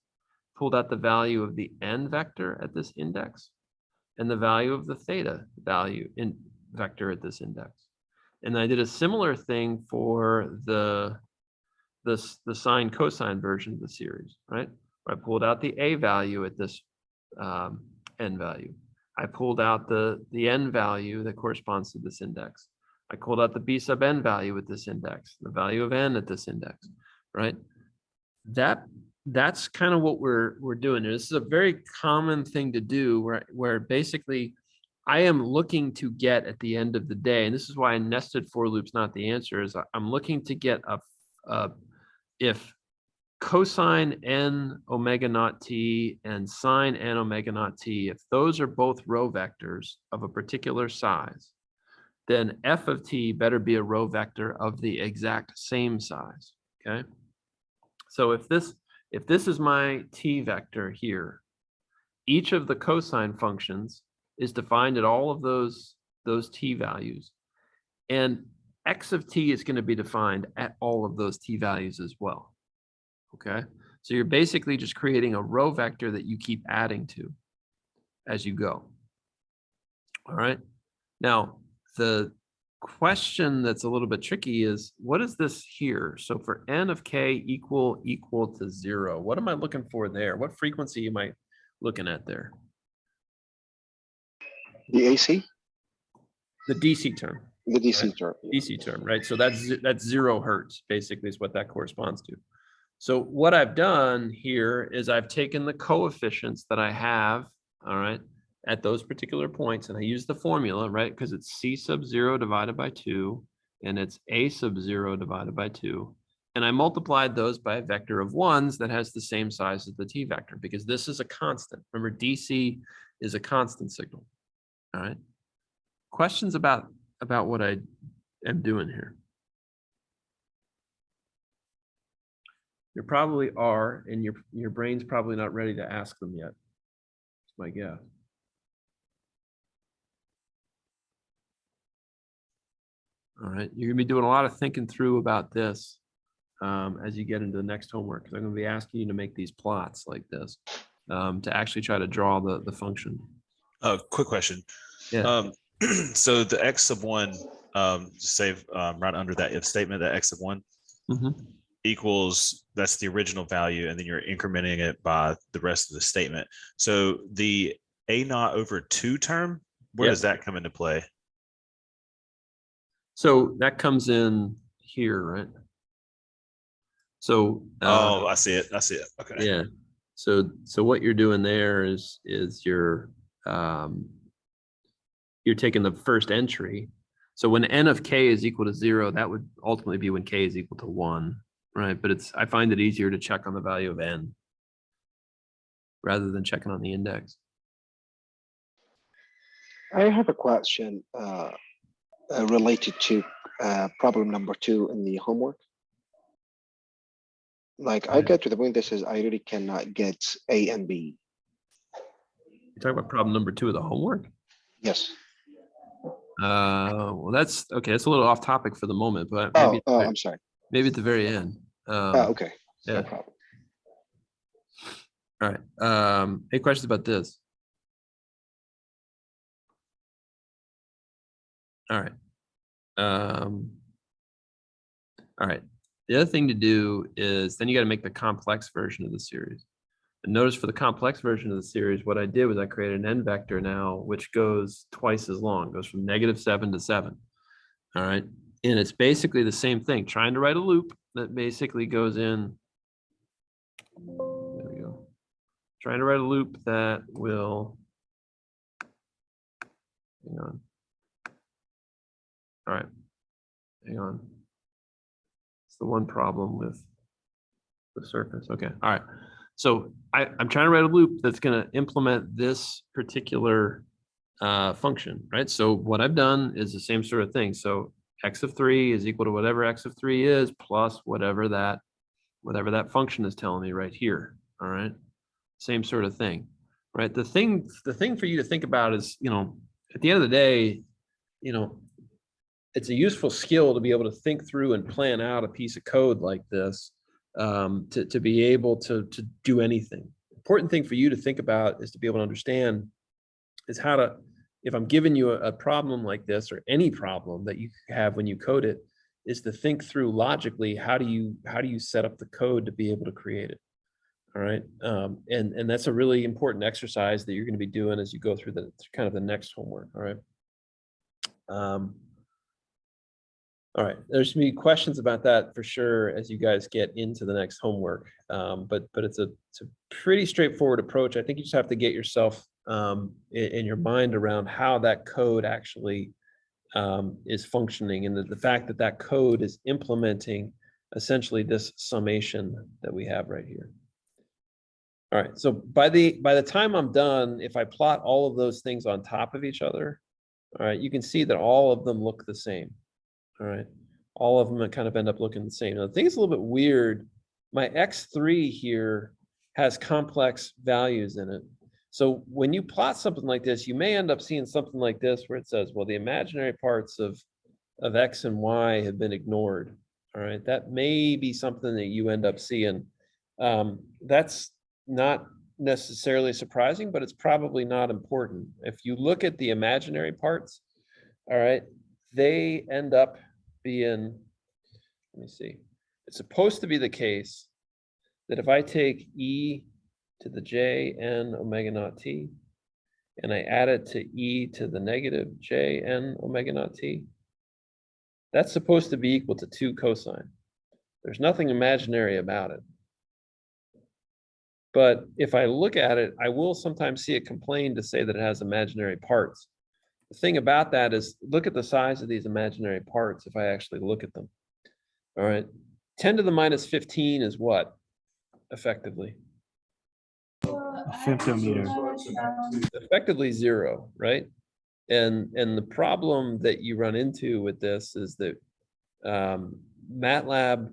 Speaker 1: pulled out the value of the N vector at this index, and the value of the theta value in vector at this index. And I did a similar thing for the sine cosine version of the series, right? I pulled out the A value at this N value. I pulled out the N value that corresponds to this index. I pulled out the B sub N value at this index, the value of N at this index, right? That's kind of what we're doing here. This is a very common thing to do where basically I am looking to get at the end of the day, and this is why a nested for loop's not the answer, is I'm looking to get if cosine N omega naught T and sine N omega naught T, if those are both row vectors of a particular size, then F of T better be a row vector of the exact same size, okay? So if this is my T vector here, each of the cosine functions is defined at all of those T values, and X of T is going to be defined at all of those T values as well. Okay, so you're basically just creating a row vector that you keep adding to as you go. All right, now the question that's a little bit tricky is, what is this here? So for N of K equal to 0, what am I looking for there? What frequency am I looking at there?
Speaker 8: The AC,
Speaker 1: The DC term.
Speaker 8: the DC
Speaker 1: Right.
Speaker 8: term.
Speaker 1: DC term, right? So that's 0 hertz, basically, is what that corresponds to. So what I've done here is I've taken the coefficients that I have, all right, at those particular points, and I use the formula, right? Because it's C sub 0 divided by 2, and it's A sub 0 divided by 2, And I multiplied those by a vector of ones that has the same size as the t vector, because this is a constant. Remember, DC is a constant signal. All right. Questions about what I am doing here? There probably are, and your brain's probably not ready to ask them yet. That's my guess. All right, you're gonna be doing a lot of thinking through about this as you get into the next homework, because I'm gonna be asking you to make these plots like this to actually try to draw the function.
Speaker 3: Quick question.
Speaker 1: Yeah.
Speaker 3: So the x sub 1, save right under that if statement, that x sub 1
Speaker 1: Mhm.
Speaker 3: equals, that's the original value, and then you're incrementing it by the rest of the statement. So the a naught over 2 term, where
Speaker 1: Yep.
Speaker 3: does that come into play?
Speaker 1: So that comes in here, right? So
Speaker 3: Oh, I see it. I see it. Okay.
Speaker 1: yeah. So what you're doing there is you're taking the first entry. So when n of k is equal to 0, that would ultimately be when k is equal to 1, right? But I find it easier to check on the value of n rather than checking on the index.
Speaker 8: I have a question related to problem number 2 in the homework. Like I
Speaker 1: Yeah.
Speaker 8: get to the point that says I really cannot get A and B.
Speaker 1: You're talking about problem number 2 of the homework?
Speaker 8: Yes.
Speaker 1: Well, that's okay. It's a little off topic for the moment, but
Speaker 8: Oh, I'm sorry.
Speaker 1: maybe at the very end.
Speaker 8: Okay.
Speaker 1: yeah.
Speaker 8: No problem.
Speaker 1: All right. Any questions about this? All right. All right. The other thing to do is then you got to make the complex version of the series. And notice for the complex version of the series, what I did was I created an n vector now, which goes twice as long, goes from -7 to 7. All right. And it's basically the same thing, trying to write a loop that basically goes in. There we go. Trying to write a loop that will, hang on. All right. Hang on. It's the one problem with the surface. Okay. All right. So I'm trying to write a loop that's going to implement this particular function, right? So what I've done is the same sort of thing. So x of 3 is equal to whatever x of 3 is plus whatever that function is telling me right here. All right. Same sort of thing, right? The thing for you to think about is, at the end of the day, it's a useful skill to be able to think through and plan out a piece of code like this to be able to do anything. Important thing for you to think about is to be able to understand is how to, if I'm giving you a problem like this or any problem that you have when you code it, is to think through logically, how do you set up the code to be able to create it? All right. And that's a really important exercise that you're going to be doing as you go through the kind of the next homework. All right. All right, there's gonna be questions about that for sure as you guys get into the next homework. But it's a pretty straightforward approach. I think you just have to get yourself in your mind around how that code actually is functioning, and the fact that that code is implementing essentially this summation that we have right here. All right, so by the time I'm done, if I plot all of those things on top of each other, all right, you can see that all of them look the same. All right, all of them kind of end up looking the same. Now, the thing is a little bit weird. My x3 here has complex values in it. So when you plot something like this, you may end up seeing something like this where it says, well, the imaginary parts of x and y have been ignored. All right, that may be something that you end up seeing. That's not necessarily surprising, but it's probably not important. If you look at the imaginary parts, all right, they end up being, let me see, it's supposed to be the case that if I take e to the j n omega naught t and I add it to e to the negative j n omega naught t, that's supposed to be equal to 2 cosine. There's nothing imaginary about it. But if I look at it, I will sometimes see it complain to say that it has imaginary parts. The thing about that is, look at the size of these imaginary parts if I actually look at them. All right, 10 to the minus 15 is what effectively?
Speaker 2: A femtometer.
Speaker 1: Effectively 0, right? And the problem that you run into with this is that MATLAB,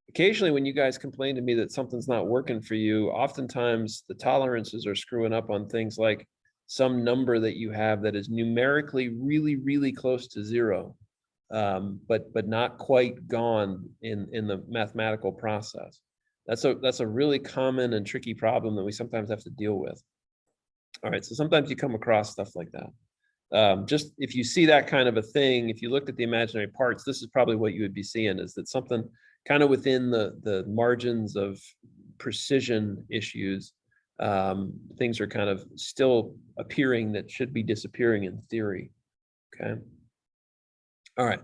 Speaker 1: occasionally when you guys complain to me that something's not working for you, oftentimes the tolerances are screwing up on things like some number that you have that is numerically really, really close to 0, but not quite gone in the mathematical process. That's a really common and tricky problem that we sometimes have to deal with. All right, so sometimes you come across stuff like that. Just if you see that kind of a thing, if you looked at the imaginary parts, this is probably what you would be seeing, is that something kind of within the margins of precision issues, things are kind of still appearing that should be disappearing in theory. Okay. All right.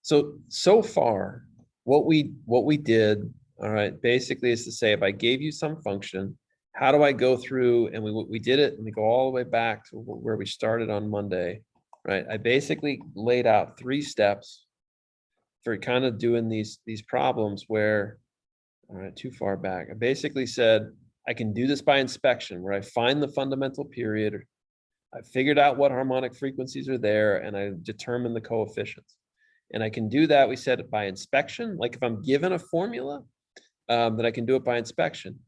Speaker 1: So far, what we did, all right, basically is to say, if I gave you some function, how do I go through, and we did it, and we go all the way back to where we started on Monday, right? I basically laid out 3 steps for kind of doing these problems where, all right, too far back. I basically said, I can do this by inspection, where I find the fundamental period, I figured out what harmonic frequencies are there, and I determine the coefficients. And I can do that, we said, by inspection. Like if I'm given a formula, then I can do it by inspection.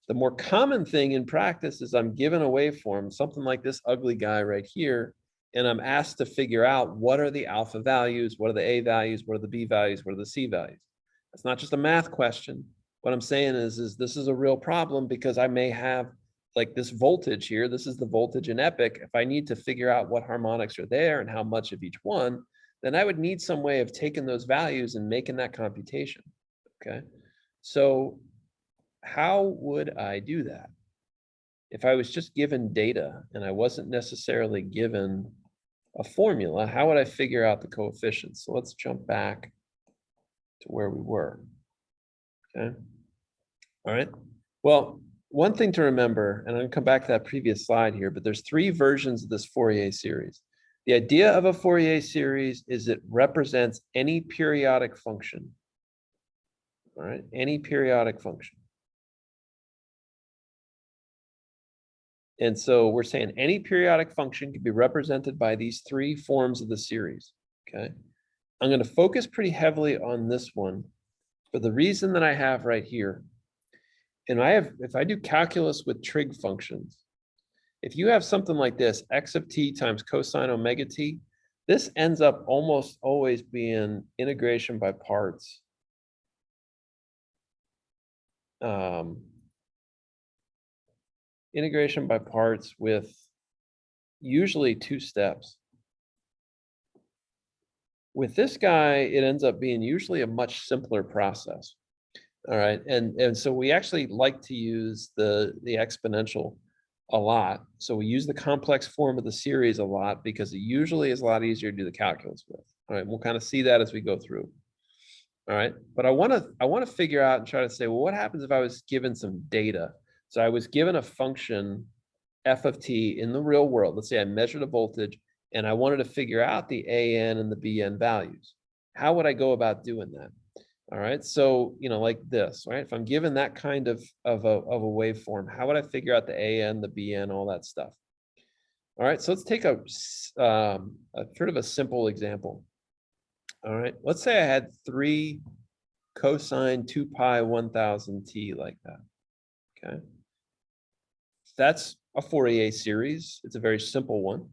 Speaker 1: The more common thing in practice is I'm given a waveform, something like this ugly guy right here, and I'm asked to figure out what are the alpha values, what are the A values, what are the B values, what are the C values. It's not just a math question. What I'm saying is this is a real problem, because I may have like this voltage here. This is the voltage in epoch. If I need to figure out what harmonics are there and how much of each one, then I would need some way of taking those values and making that computation. Okay, so how would I do that? If I was just given data and I wasn't necessarily given a formula, how would I figure out the coefficients? So let's jump back to where we were. Okay. All right. Well, one thing to remember, and I'm gonna come back to that previous slide here, but there's 3 versions of this Fourier series. The idea of a Fourier series is it represents any periodic function. All right, any periodic function. And so we're saying any periodic function can be represented by these 3 forms of the series. Okay. I'm going to focus pretty heavily on this one for the reason that I have right here. And if I do calculus with trig functions, if you have something like this, x of t times cosine omega t, this ends up almost always being integration by parts. Integration by parts with usually 2 steps. With this guy, it ends up being usually a much simpler process. All right, and so we actually like to use the exponential a lot. So we use the complex form of the series a lot because it usually is a lot easier to do the calculus with. All right, we'll kind of see that as we go through. All right, but I want to figure out and try to say, well, what happens if I was given some data? So I was given a function f of t in the real world. Let's say I measured a voltage and I wanted to figure out the AN and the BN values. How would I go about doing that? All right, so like this, right? If I'm given that kind of a waveform, how would I figure out the AN, the BN, all that stuff? All right, so let's take a sort of a simple example. All right, let's say I had 3 cosine 2 pi 1000 t like that. Okay, that's a Fourier series. It's a very simple one.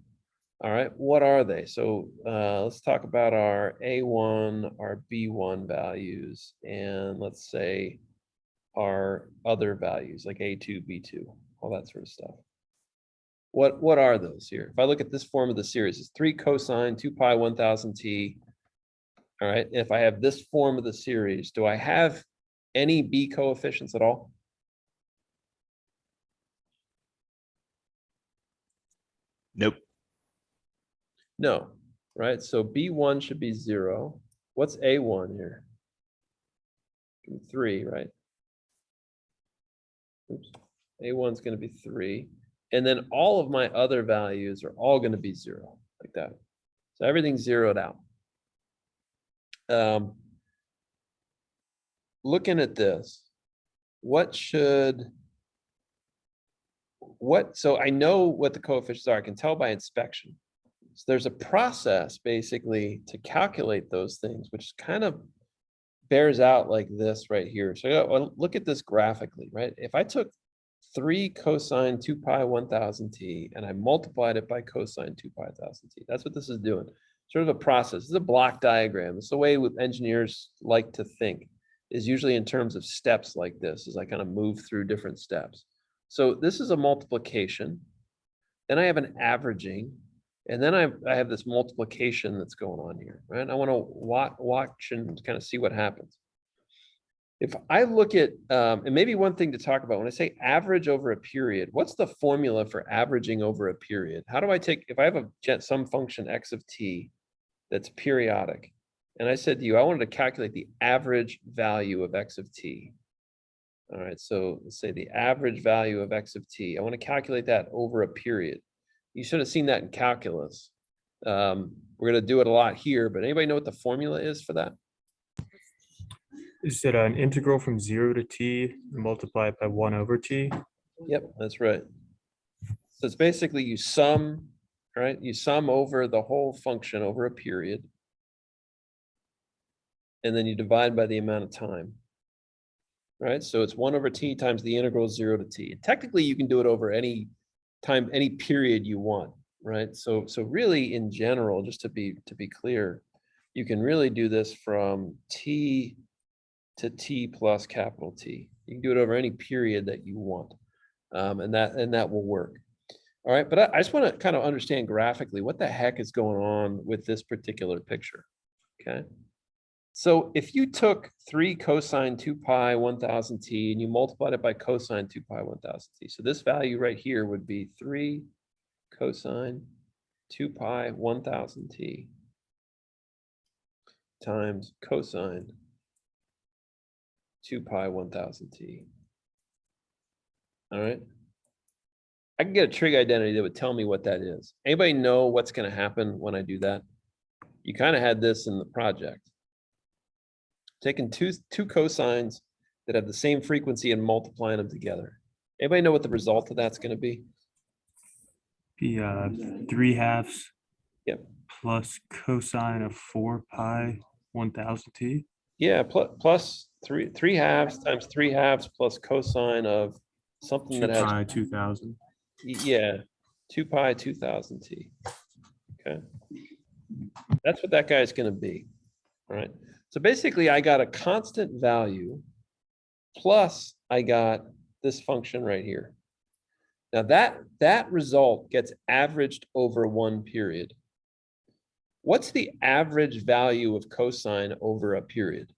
Speaker 1: All right, what are they? So let's talk about our A1, our B1 values, and let's say our other values like A2, B2, all that sort of stuff. What are those here? If I look at this form of the series, it's 3 cosine 2 pi 1000 t. All right, if I have this form of the series, do I have any B coefficients at all?
Speaker 3: Nope.
Speaker 1: No, right? So B1 should be 0. What's A1 here? 3, right? Oops. A1 is going to be 3. And then all of my other values are all going to be 0, like that. So everything's zeroed out. looking at this, so I know what the coefficients are. I can tell by inspection. So there's a process basically to calculate those things, which kind of bears out like this right here. So look at this graphically, right? If I took 3 cosine 2 pi 1000 t and I multiplied it by cosine 2 pi 1000 t, that's what this is doing. Sort of a process. This is a block diagram. It's the way engineers like to think, is usually in terms of steps like this, as I kind of move through different steps. So this is a multiplication. Then I have an averaging. And then I have this multiplication that's going on here, right? I want to watch and kind of see what happens. If I look at, and maybe one thing to talk about, when I say average over a period, what's the formula for averaging over a period? How do I take, if I have some function x of t that's periodic, and I said to you, I wanted to calculate the average value of x of t. All right, so let's say the average value of x of t. I want to calculate that over a period. You should have seen that in calculus. We're going to do it a lot here, but anybody know what the formula is for that?
Speaker 2: Is it an integral from 0 to t multiplied by 1 over t?
Speaker 1: Yep, that's right. So it's basically you sum, right? You sum over the whole function over a period, and then you divide by the amount of time, right? So it's 1 over t times the integral of 0 to t. And technically, you can do it over any time, any period you want, right? So really, in general, just to be clear, you can really do this from t to t plus capital T. You can do it over any period that you want, and that will work. All right, but I just want to kind of understand graphically what the heck is going on with this particular picture. Okay, so if you took 3 cosine 2 pi 1000 t and you multiplied it by cosine 2 pi 1000 t, so this value right here would be 3 cosine 2 pi 1000 t times cosine 2 pi 1000 t. All right. I can get a trig identity that would tell me what that is. Anybody know what's going to happen when I do that? You kind of had this in the project. Taking two cosines that have the same frequency and multiplying them together. Anybody know what the result of that's going to be?
Speaker 2: Be 3/2
Speaker 1: Yep.
Speaker 2: plus cosine of 4 pi 1000 t.
Speaker 1: Yeah, plus 3/2 times 3/2 plus cosine of something
Speaker 2: 2
Speaker 1: that has,
Speaker 2: pi 2000.
Speaker 1: yeah, 2 pi 2000 t. Okay. That's what that guy is going to be. All right. So basically, I got a constant value plus I got this function right here. Now that result gets averaged over one period. What's the average value of cosine over a period?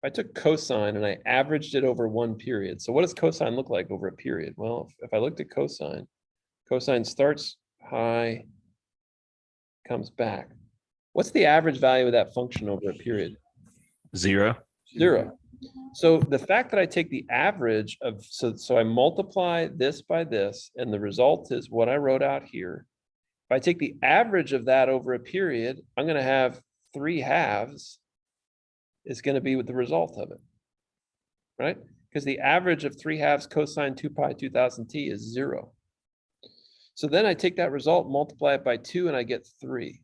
Speaker 1: I took cosine and I averaged it over one period. So what does cosine look like over a period? Well, if I looked at cosine, cosine starts high, comes back. What's the average value of that function over a period?
Speaker 3: 0.
Speaker 1: 0. So the fact that I take the average of, so I multiply this by this, and the result is what I wrote out here. If I take the average of that over a period, I'm going to have 3/2 is going to be with the result of it, right? Because the average of 3/2 cosine 2 pi 2000 t is 0. So then I take that result, multiply it by 2, and I get 3.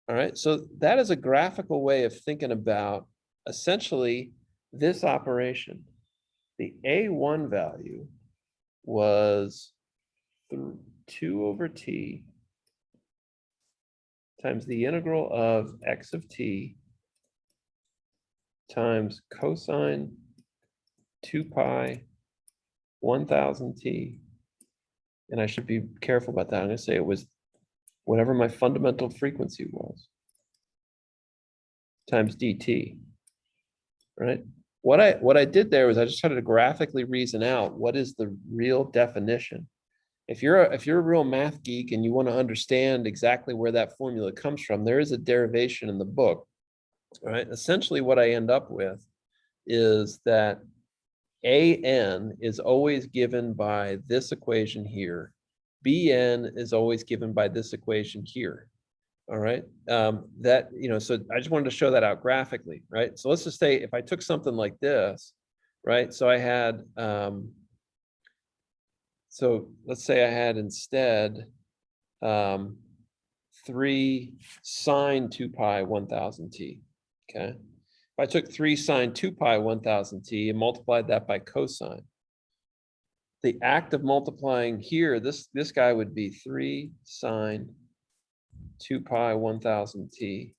Speaker 1: All right, so that is a graphical way of thinking about essentially this operation. The A1 value was 2 over t times the integral of x of t times cosine 2 pi 1000 t. And I should be careful about that. I'm going to say it was whatever my fundamental frequency was times dt, right? What I did there was I just tried to graphically reason out what is the real definition. If you're a real math geek and you want to understand exactly where that formula comes from, there is a derivation in the book, right? Essentially what I end up with is that AN is always given by this equation here. BN is always given by this equation here. All right, that, so I just wanted to show that out graphically, right? So let's just say if I took something like this, right? So I had, so let's say I had instead 3 sine 2 pi 1000 t, okay? If I took 3 sine 2 pi 1000 t and multiplied that by cosine, the act of multiplying here, this guy would be 3 sine 2 pi 1000 t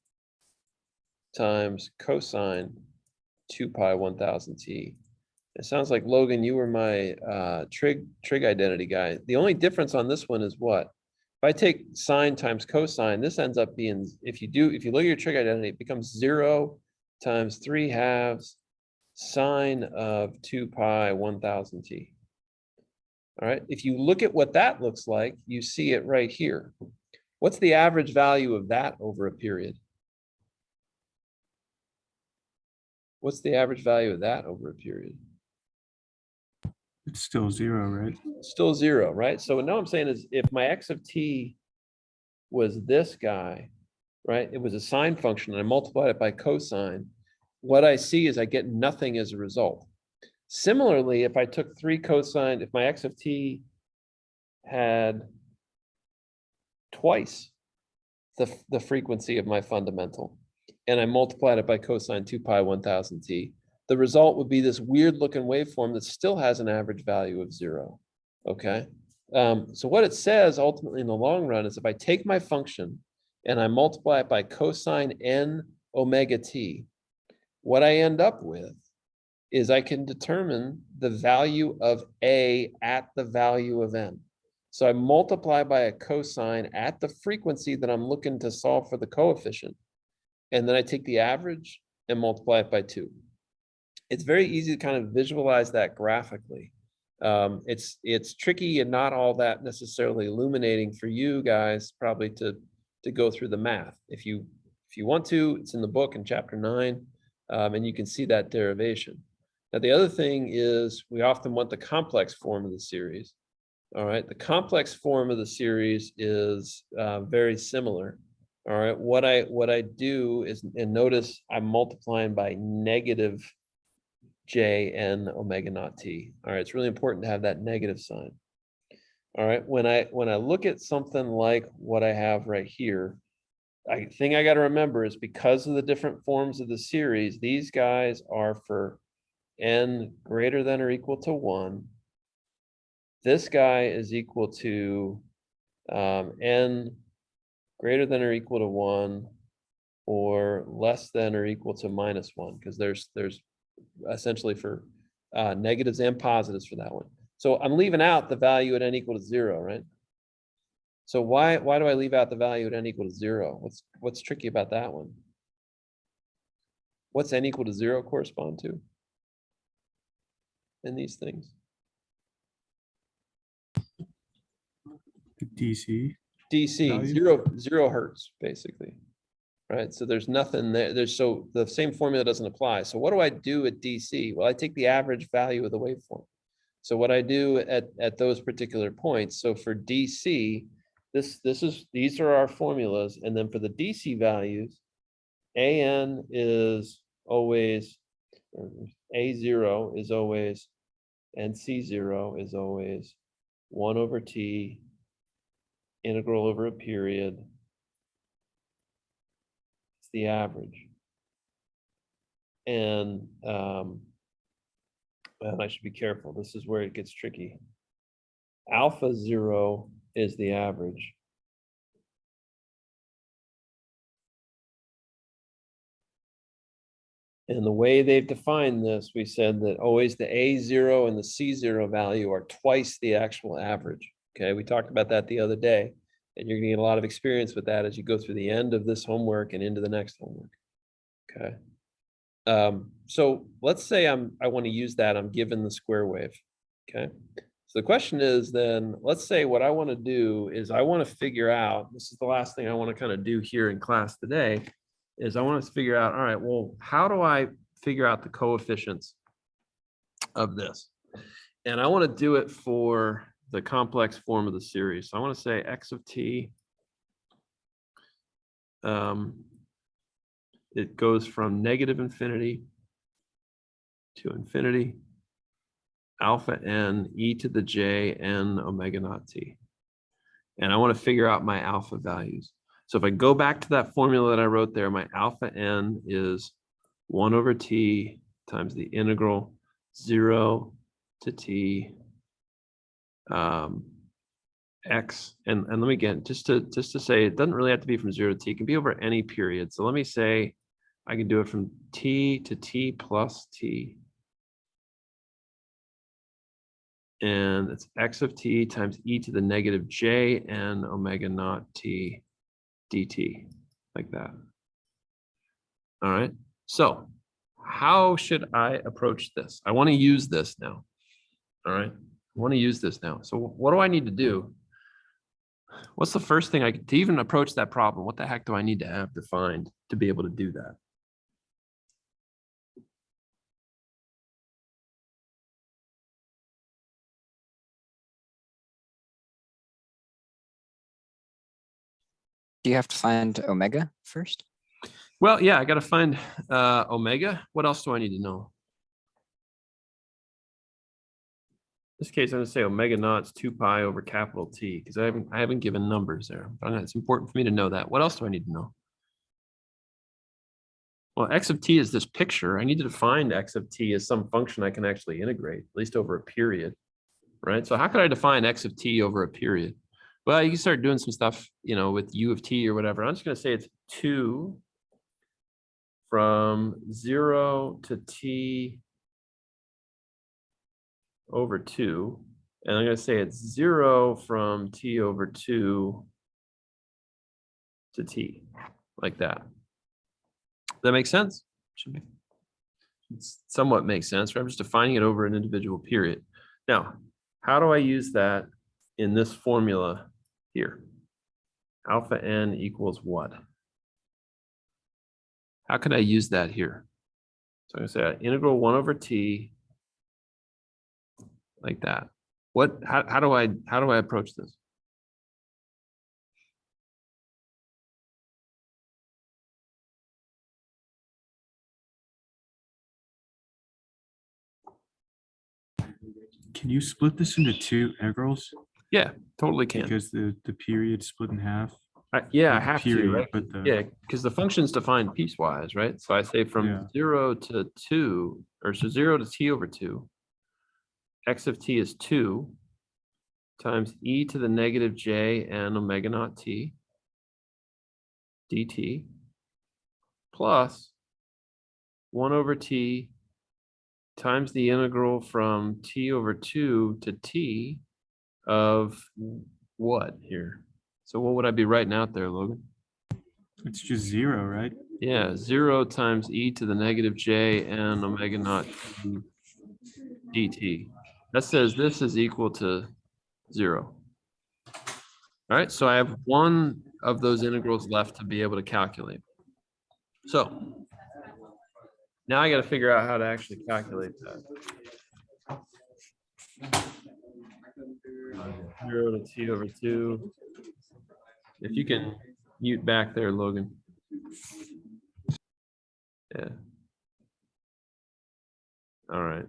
Speaker 1: times cosine 2 pi 1000 t. It sounds like, Logan, you were my trig identity guy. The only difference on this one is what? If I take sine times cosine, this ends up being, if you look at your trig identity, it becomes 0 times 3/2 sine of 2 pi 1000 t. All right, if you look at what that looks like, you see it right here. What's the average value of that over a period? What's the average value of that over a period?
Speaker 2: It's still 0, right?
Speaker 1: Still 0, right? So now I'm saying is if my x of t was this guy, right? It was a sine function and I multiplied it by cosine. What I see is I get nothing as a result. Similarly, if I took 3 cosine, if my x of t had twice the frequency of my fundamental, and I multiplied it by cosine 2 pi 1000 t, the result would be this weird looking waveform that still has an average value of 0, okay? So what it says ultimately in the long run is if I take my function and I multiply it by cosine n omega t, what I end up with is I can determine the value of a at the value of n. So I multiply by a cosine at the frequency that I'm looking to solve for the coefficient. And then I take the average and multiply it by 2. It's very easy to kind of visualize that graphically. It's tricky and not all that necessarily illuminating for you guys probably to go through the math. If you want to, it's in the book in chapter 9, and you can see that derivation. Now, the other thing is we often want the complex form of the series. All right, the complex form of the series is very similar. All right, what I do is, and notice I'm multiplying by negative j n omega naught t. All right, it's really important to have that negative sign. All right, when I look at something like what I have right here, I think I got to remember is because of the different forms of the series, these guys are for n greater than or equal to 1. This guy is equal to n greater than or equal to 1 or less than or equal to -1, because there's essentially for negatives and positives for that one. So I'm leaving out the value at n equal to 0, right? So why do I leave out the value at n equal to 0? What's tricky about that one? What's n equal to 0 correspond to in these things?
Speaker 2: The DC.
Speaker 1: DC,
Speaker 2: value?
Speaker 1: 0 hertz, basically. Right, so there's nothing there. So the same formula doesn't apply. So what do I do at DC? Well, I take the average value of the waveform. So what I do at those particular points. So for DC, these are our formulas, and then for the DC values, AN is always, A0 is always, and C0 is always 1 over T integral over a period. It's the average. And I should be careful. This is where it gets tricky. Alpha 0 is the average. And the way they've defined this, we said that always the A0 and the C0 value are twice the actual average. Okay, we talked about that the other day, and you're gonna get a lot of experience with that as you go through the end of this homework and into the next homework. Okay. So let's say I want to use that, I'm given the square wave. Okay. So the question is then, let's say what I want to do is I want to figure out, this is the last thing I want to kind of do here in class today, is I want to figure out, all right, well, how do I figure out the coefficients of this? And I want to do it for the complex form of the series. So I want to say x of t it goes from negative infinity to infinity, alpha n e to the j n omega naught t. And I want to figure out my alpha values. So if I go back to that formula that I wrote there, my alpha n is 1 over t times the integral 0 to t x. And let me get just to say it doesn't really have to be from 0 to t, it can be over any period. So let me say I can do it from t to t plus t. And it's x of t times e to the negative j n omega naught t dt, like that. All right, so how should I approach this? I want to use this now. All right, I want to use this now. So what do I need to do? What's the first thing to even approach that problem? What the heck do I need to have defined to be able to do that?
Speaker 9: Do you have to find omega first?
Speaker 1: Well, yeah, I got to find omega. What else do I need to know? In this case, I'm going to say omega naught's 2 pi over capital T, because I haven't given numbers there. But it's important for me to know that. What else do I need to know? Well, x of t is this picture. I need to define x of t as some function I can actually integrate, at least over a period, right? So how could I define x of t over a period? Well, you can start doing some stuff, with u of t or whatever. I'm just going to say it's 2 from 0 to t over 2. And I'm going to say it's 0 from t over 2 to t, like that. Does that make sense? It somewhat makes sense, right? I'm just defining it over an individual period. Now, how do I use that in this formula here? Alpha n equals what? How could I use that here? So I'm going to say integral 1 over t, like that. How do I approach this?
Speaker 2: Can you split this into two integrals?
Speaker 1: Yeah, totally can.
Speaker 2: Because the period split in half.
Speaker 1: Yeah, I
Speaker 2: Not the
Speaker 1: have
Speaker 2: period,
Speaker 1: to, right?
Speaker 2: but the-
Speaker 1: Yeah, because the function's defined piecewise, right? So I say from
Speaker 2: Yeah.
Speaker 1: 0 to 2, or so 0 to t over 2, x of t is 2 times e to the negative j n omega naught t dt plus 1 over t times the integral from t over 2 to t of what here? So what would I be writing out there, Logan?
Speaker 2: It's just 0, right?
Speaker 1: Yeah, 0 times e to the negative j n omega naught t dt. That says this is equal to 0. All right, so I have one of those integrals left to be able to calculate. So now I got to figure out how to actually calculate that. 0 to t over 2. If you can mute back there, Logan. Yeah. All right.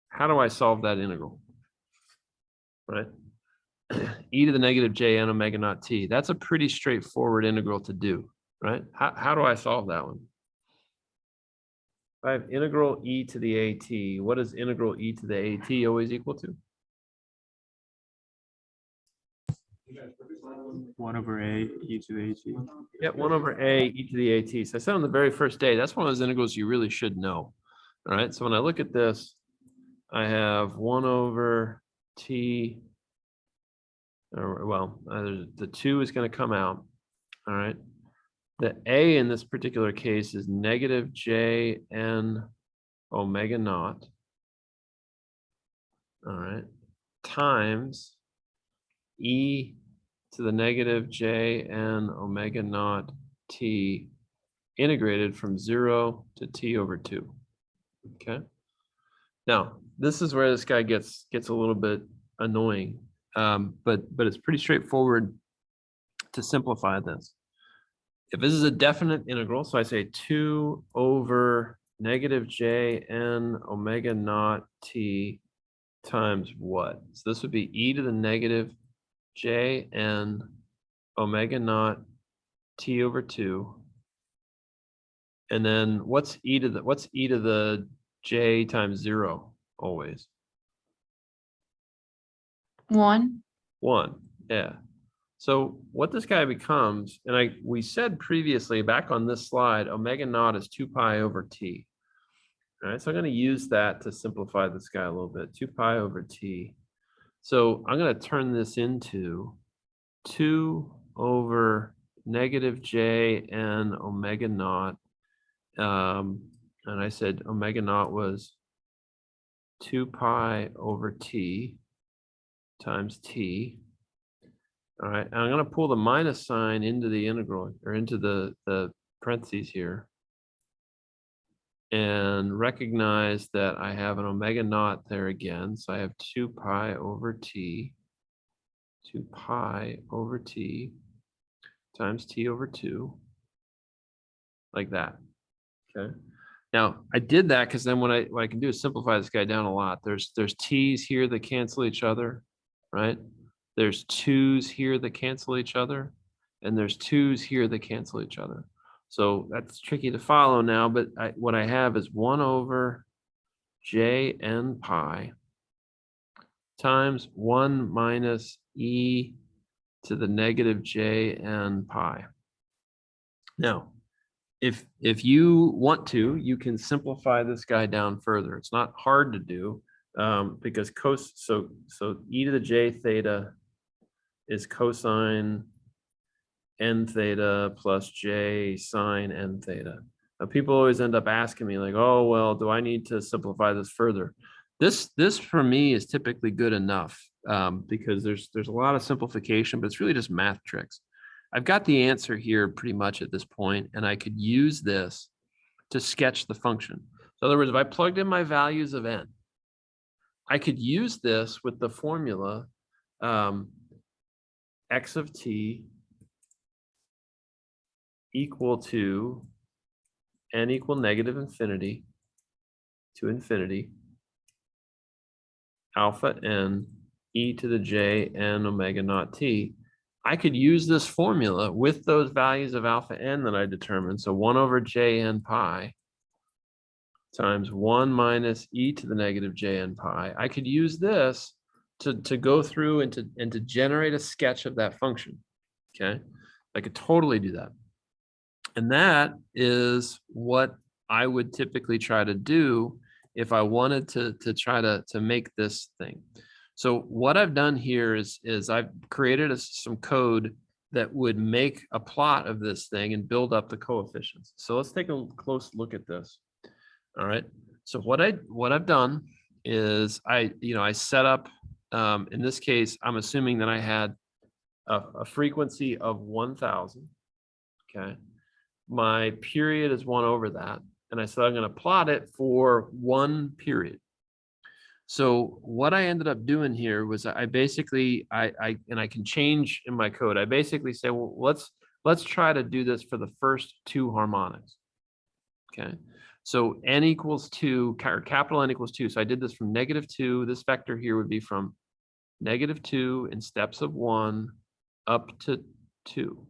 Speaker 1: How do I solve that integral? Right. E to the negative j n omega naught t. That's a pretty straightforward integral to do, right? How do I solve that one? I have integral e to the at. What is integral e to the at always equal to?
Speaker 2: 1 over a e to the at.
Speaker 1: Yep, 1 over a e to the at. So I said on the very first day, that's one of those integrals you really should know. All right, so when I look at this, I have 1 over t, or well, the 2 is going to come out. All right. The a in this particular case is negative j n omega naught. All right. Times e to the negative j n omega naught t integrated from 0 to t over 2. Okay. Now, this is where this guy gets a little bit annoying, but it's pretty straightforward to simplify this. if this is a definite integral, so I say 2 over negative j n omega naught t times what? So this would be e to the negative j n omega naught t over 2. And then what's e to the j times 0 always?
Speaker 4: 1.
Speaker 1: 1. Yeah. So what this guy becomes, and we said previously back on this slide, omega naught is 2 pi over t. All right, so I'm going to use that to simplify this guy a little bit. 2 pi over t. So I'm going to turn this into 2 over negative j n omega naught. And I said omega naught was 2 pi over t times t. All right, and I'm going to pull the minus sign into the integral, or into the parentheses here, and recognize that I have an omega naught there again. So I have 2 pi over t, 2 pi over t times t over 2, like that. Okay. Now I did that because then what I can do is simplify this guy down a lot. There's t's here that cancel each other, right? There's 2's here that cancel each other, and there's 2's here that cancel each other. So that's tricky to follow now, but what I have is 1 over j n pi times 1 minus e to the negative j n pi. Now, if you want to, you can simplify this guy down further. It's not hard to do because so e to the j theta is cosine n theta plus j sine n theta. Now, people always end up asking me like, oh, well, do I need to simplify this further? This for me is typically good enough because there's a lot of simplification, but it's really just math tricks. I've got the answer here pretty much at this point, and I could use this to sketch the function. So in other words, if I plugged in my values of n, I could use this with the formula x of t equal to n equal negative infinity to infinity alpha n e to the j n omega naught t. I could use this formula with those values of alpha n that I determined. So 1 over j n pi times 1 minus e to the negative j n pi. I could use this to go through and to generate a sketch of that function. Okay, I could totally do that. And that is what I would typically try to do if I wanted to try to make this thing. So what I've done here is I've created some code that would make a plot of this thing and build up the coefficients. So let's take a close look at this. All right. So what I've done is I set up, in this case, I'm assuming that I had a frequency of 1,000. Okay. My period is 1 over that. And I said I'm going to plot it for 1 period. So what I ended up doing here was I basically, and I can change in my code. I basically say, well, let's try to do this for the first 2 harmonics. Okay. So n equals 2, or capital N equals 2. So I did this from -2. This vector here would be from -2 in steps of 1 up to 2.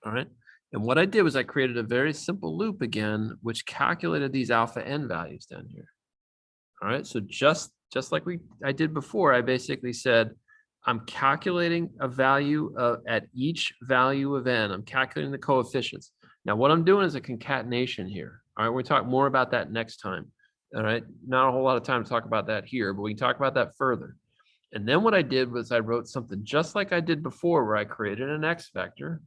Speaker 1: All right. And what I did was I created a very simple loop again, which calculated these alpha n values down here. All right. So just like I did before, I basically said, I'm calculating a value at each value of n. I'm calculating the coefficients. Now, what I'm doing is a concatenation here. All right. We'll talk more about that next time. All right. Not a whole lot of time to talk about that here, but we can talk about that further. And then what I did was I wrote something just like I did before, where I created an x vector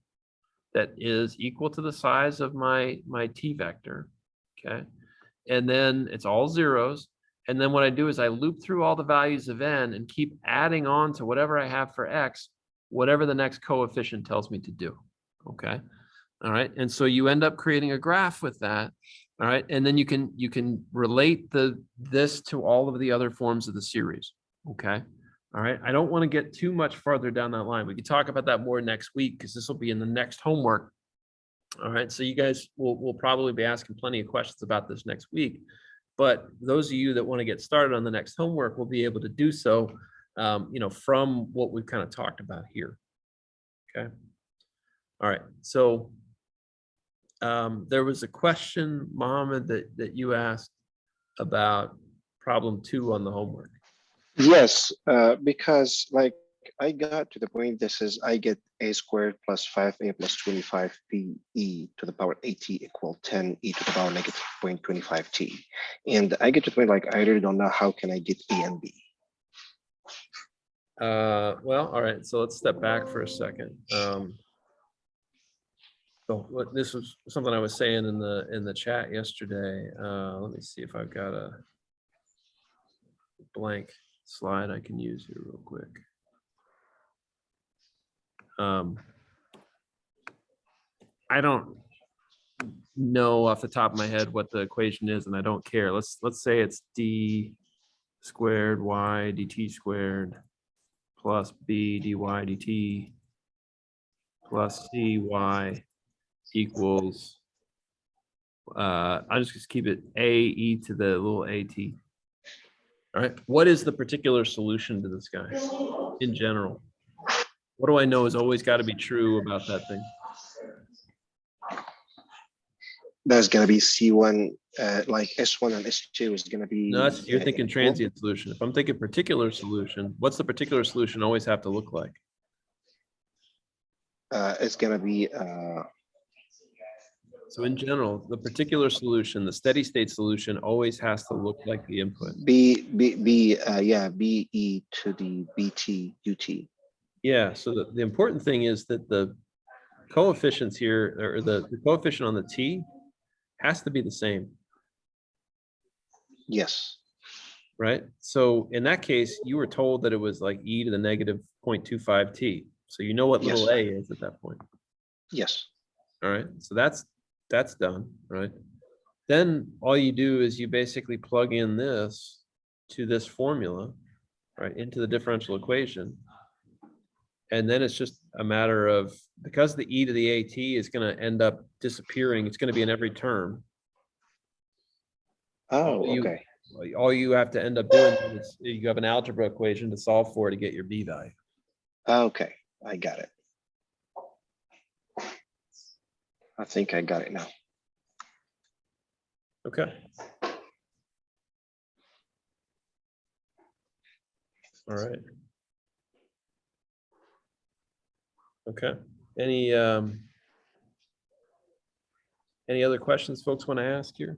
Speaker 1: that is equal to the size of my t vector. Okay. And then it's all zeros. And then what I do is I loop through all the values of n and keep adding on to whatever I have for x, whatever the next coefficient tells me to do. Okay. All right. And so you end up creating a graph with that. All right. And then you can relate this to all of the other forms of the series. Okay. All right. I don't want to get too much farther down that line. We can talk about that more next week because this will be in the next homework. All right, so you guys will probably be asking plenty of questions about this next week. But those of you that want to get started on the next homework will be able to do so, from what we've kind of talked about here. Okay. All right, so there was a question, Mohammed, that you asked about problem 2 on the homework.
Speaker 8: Yes, because like I got to the point, this is I get a squared plus 5a plus 25b e to the power at equal 10 e to the power negative 0.25t. And I get to the point like I really don't know how can I get a and b.
Speaker 1: Well, all right, so let's step back for a second. So what this was something I was saying in the chat yesterday. Let me see if I've got a blank slide I can use here real quick. I don't know off the top of my head what the equation is, and I don't care. Let's say it's d squared y dt squared plus b dy dt plus cy equals, I'll just keep it a e to the little at. All right, what is the particular solution to this guy in general? What do I know is always got to be true about that thing?
Speaker 8: That's gonna be C1, like S1 and S2 is gonna be.
Speaker 1: No, you're thinking
Speaker 8: equal.
Speaker 1: transient solution. If I'm thinking particular solution, what's the particular solution always have to look like?
Speaker 8: It's gonna be
Speaker 1: So in general, the particular solution, the steady state solution always has to look like the input.
Speaker 8: B e to the bt ut.
Speaker 1: Yeah, so the important thing is that the coefficients here, or the coefficient on the t has to be the same,
Speaker 8: Yes,
Speaker 1: right? So in that case, you were told that it was like e to the negative 0.25 t. So you know what little
Speaker 8: Yes.
Speaker 1: a is at that point.
Speaker 8: yes.
Speaker 1: All right, so that's done, right? Then all you do is you basically plug in this to this formula, right, into the differential equation. And then it's just a matter of, because the e to the at is going to end up disappearing, it's going to be in every term.
Speaker 8: Oh,
Speaker 1: You-
Speaker 8: okay.
Speaker 1: All you have to end up doing is you have an algebra equation to solve for to get your b value.
Speaker 8: Okay, I got it. I think I got it now.
Speaker 1: Okay. All right. Okay. Any other questions folks want to ask here?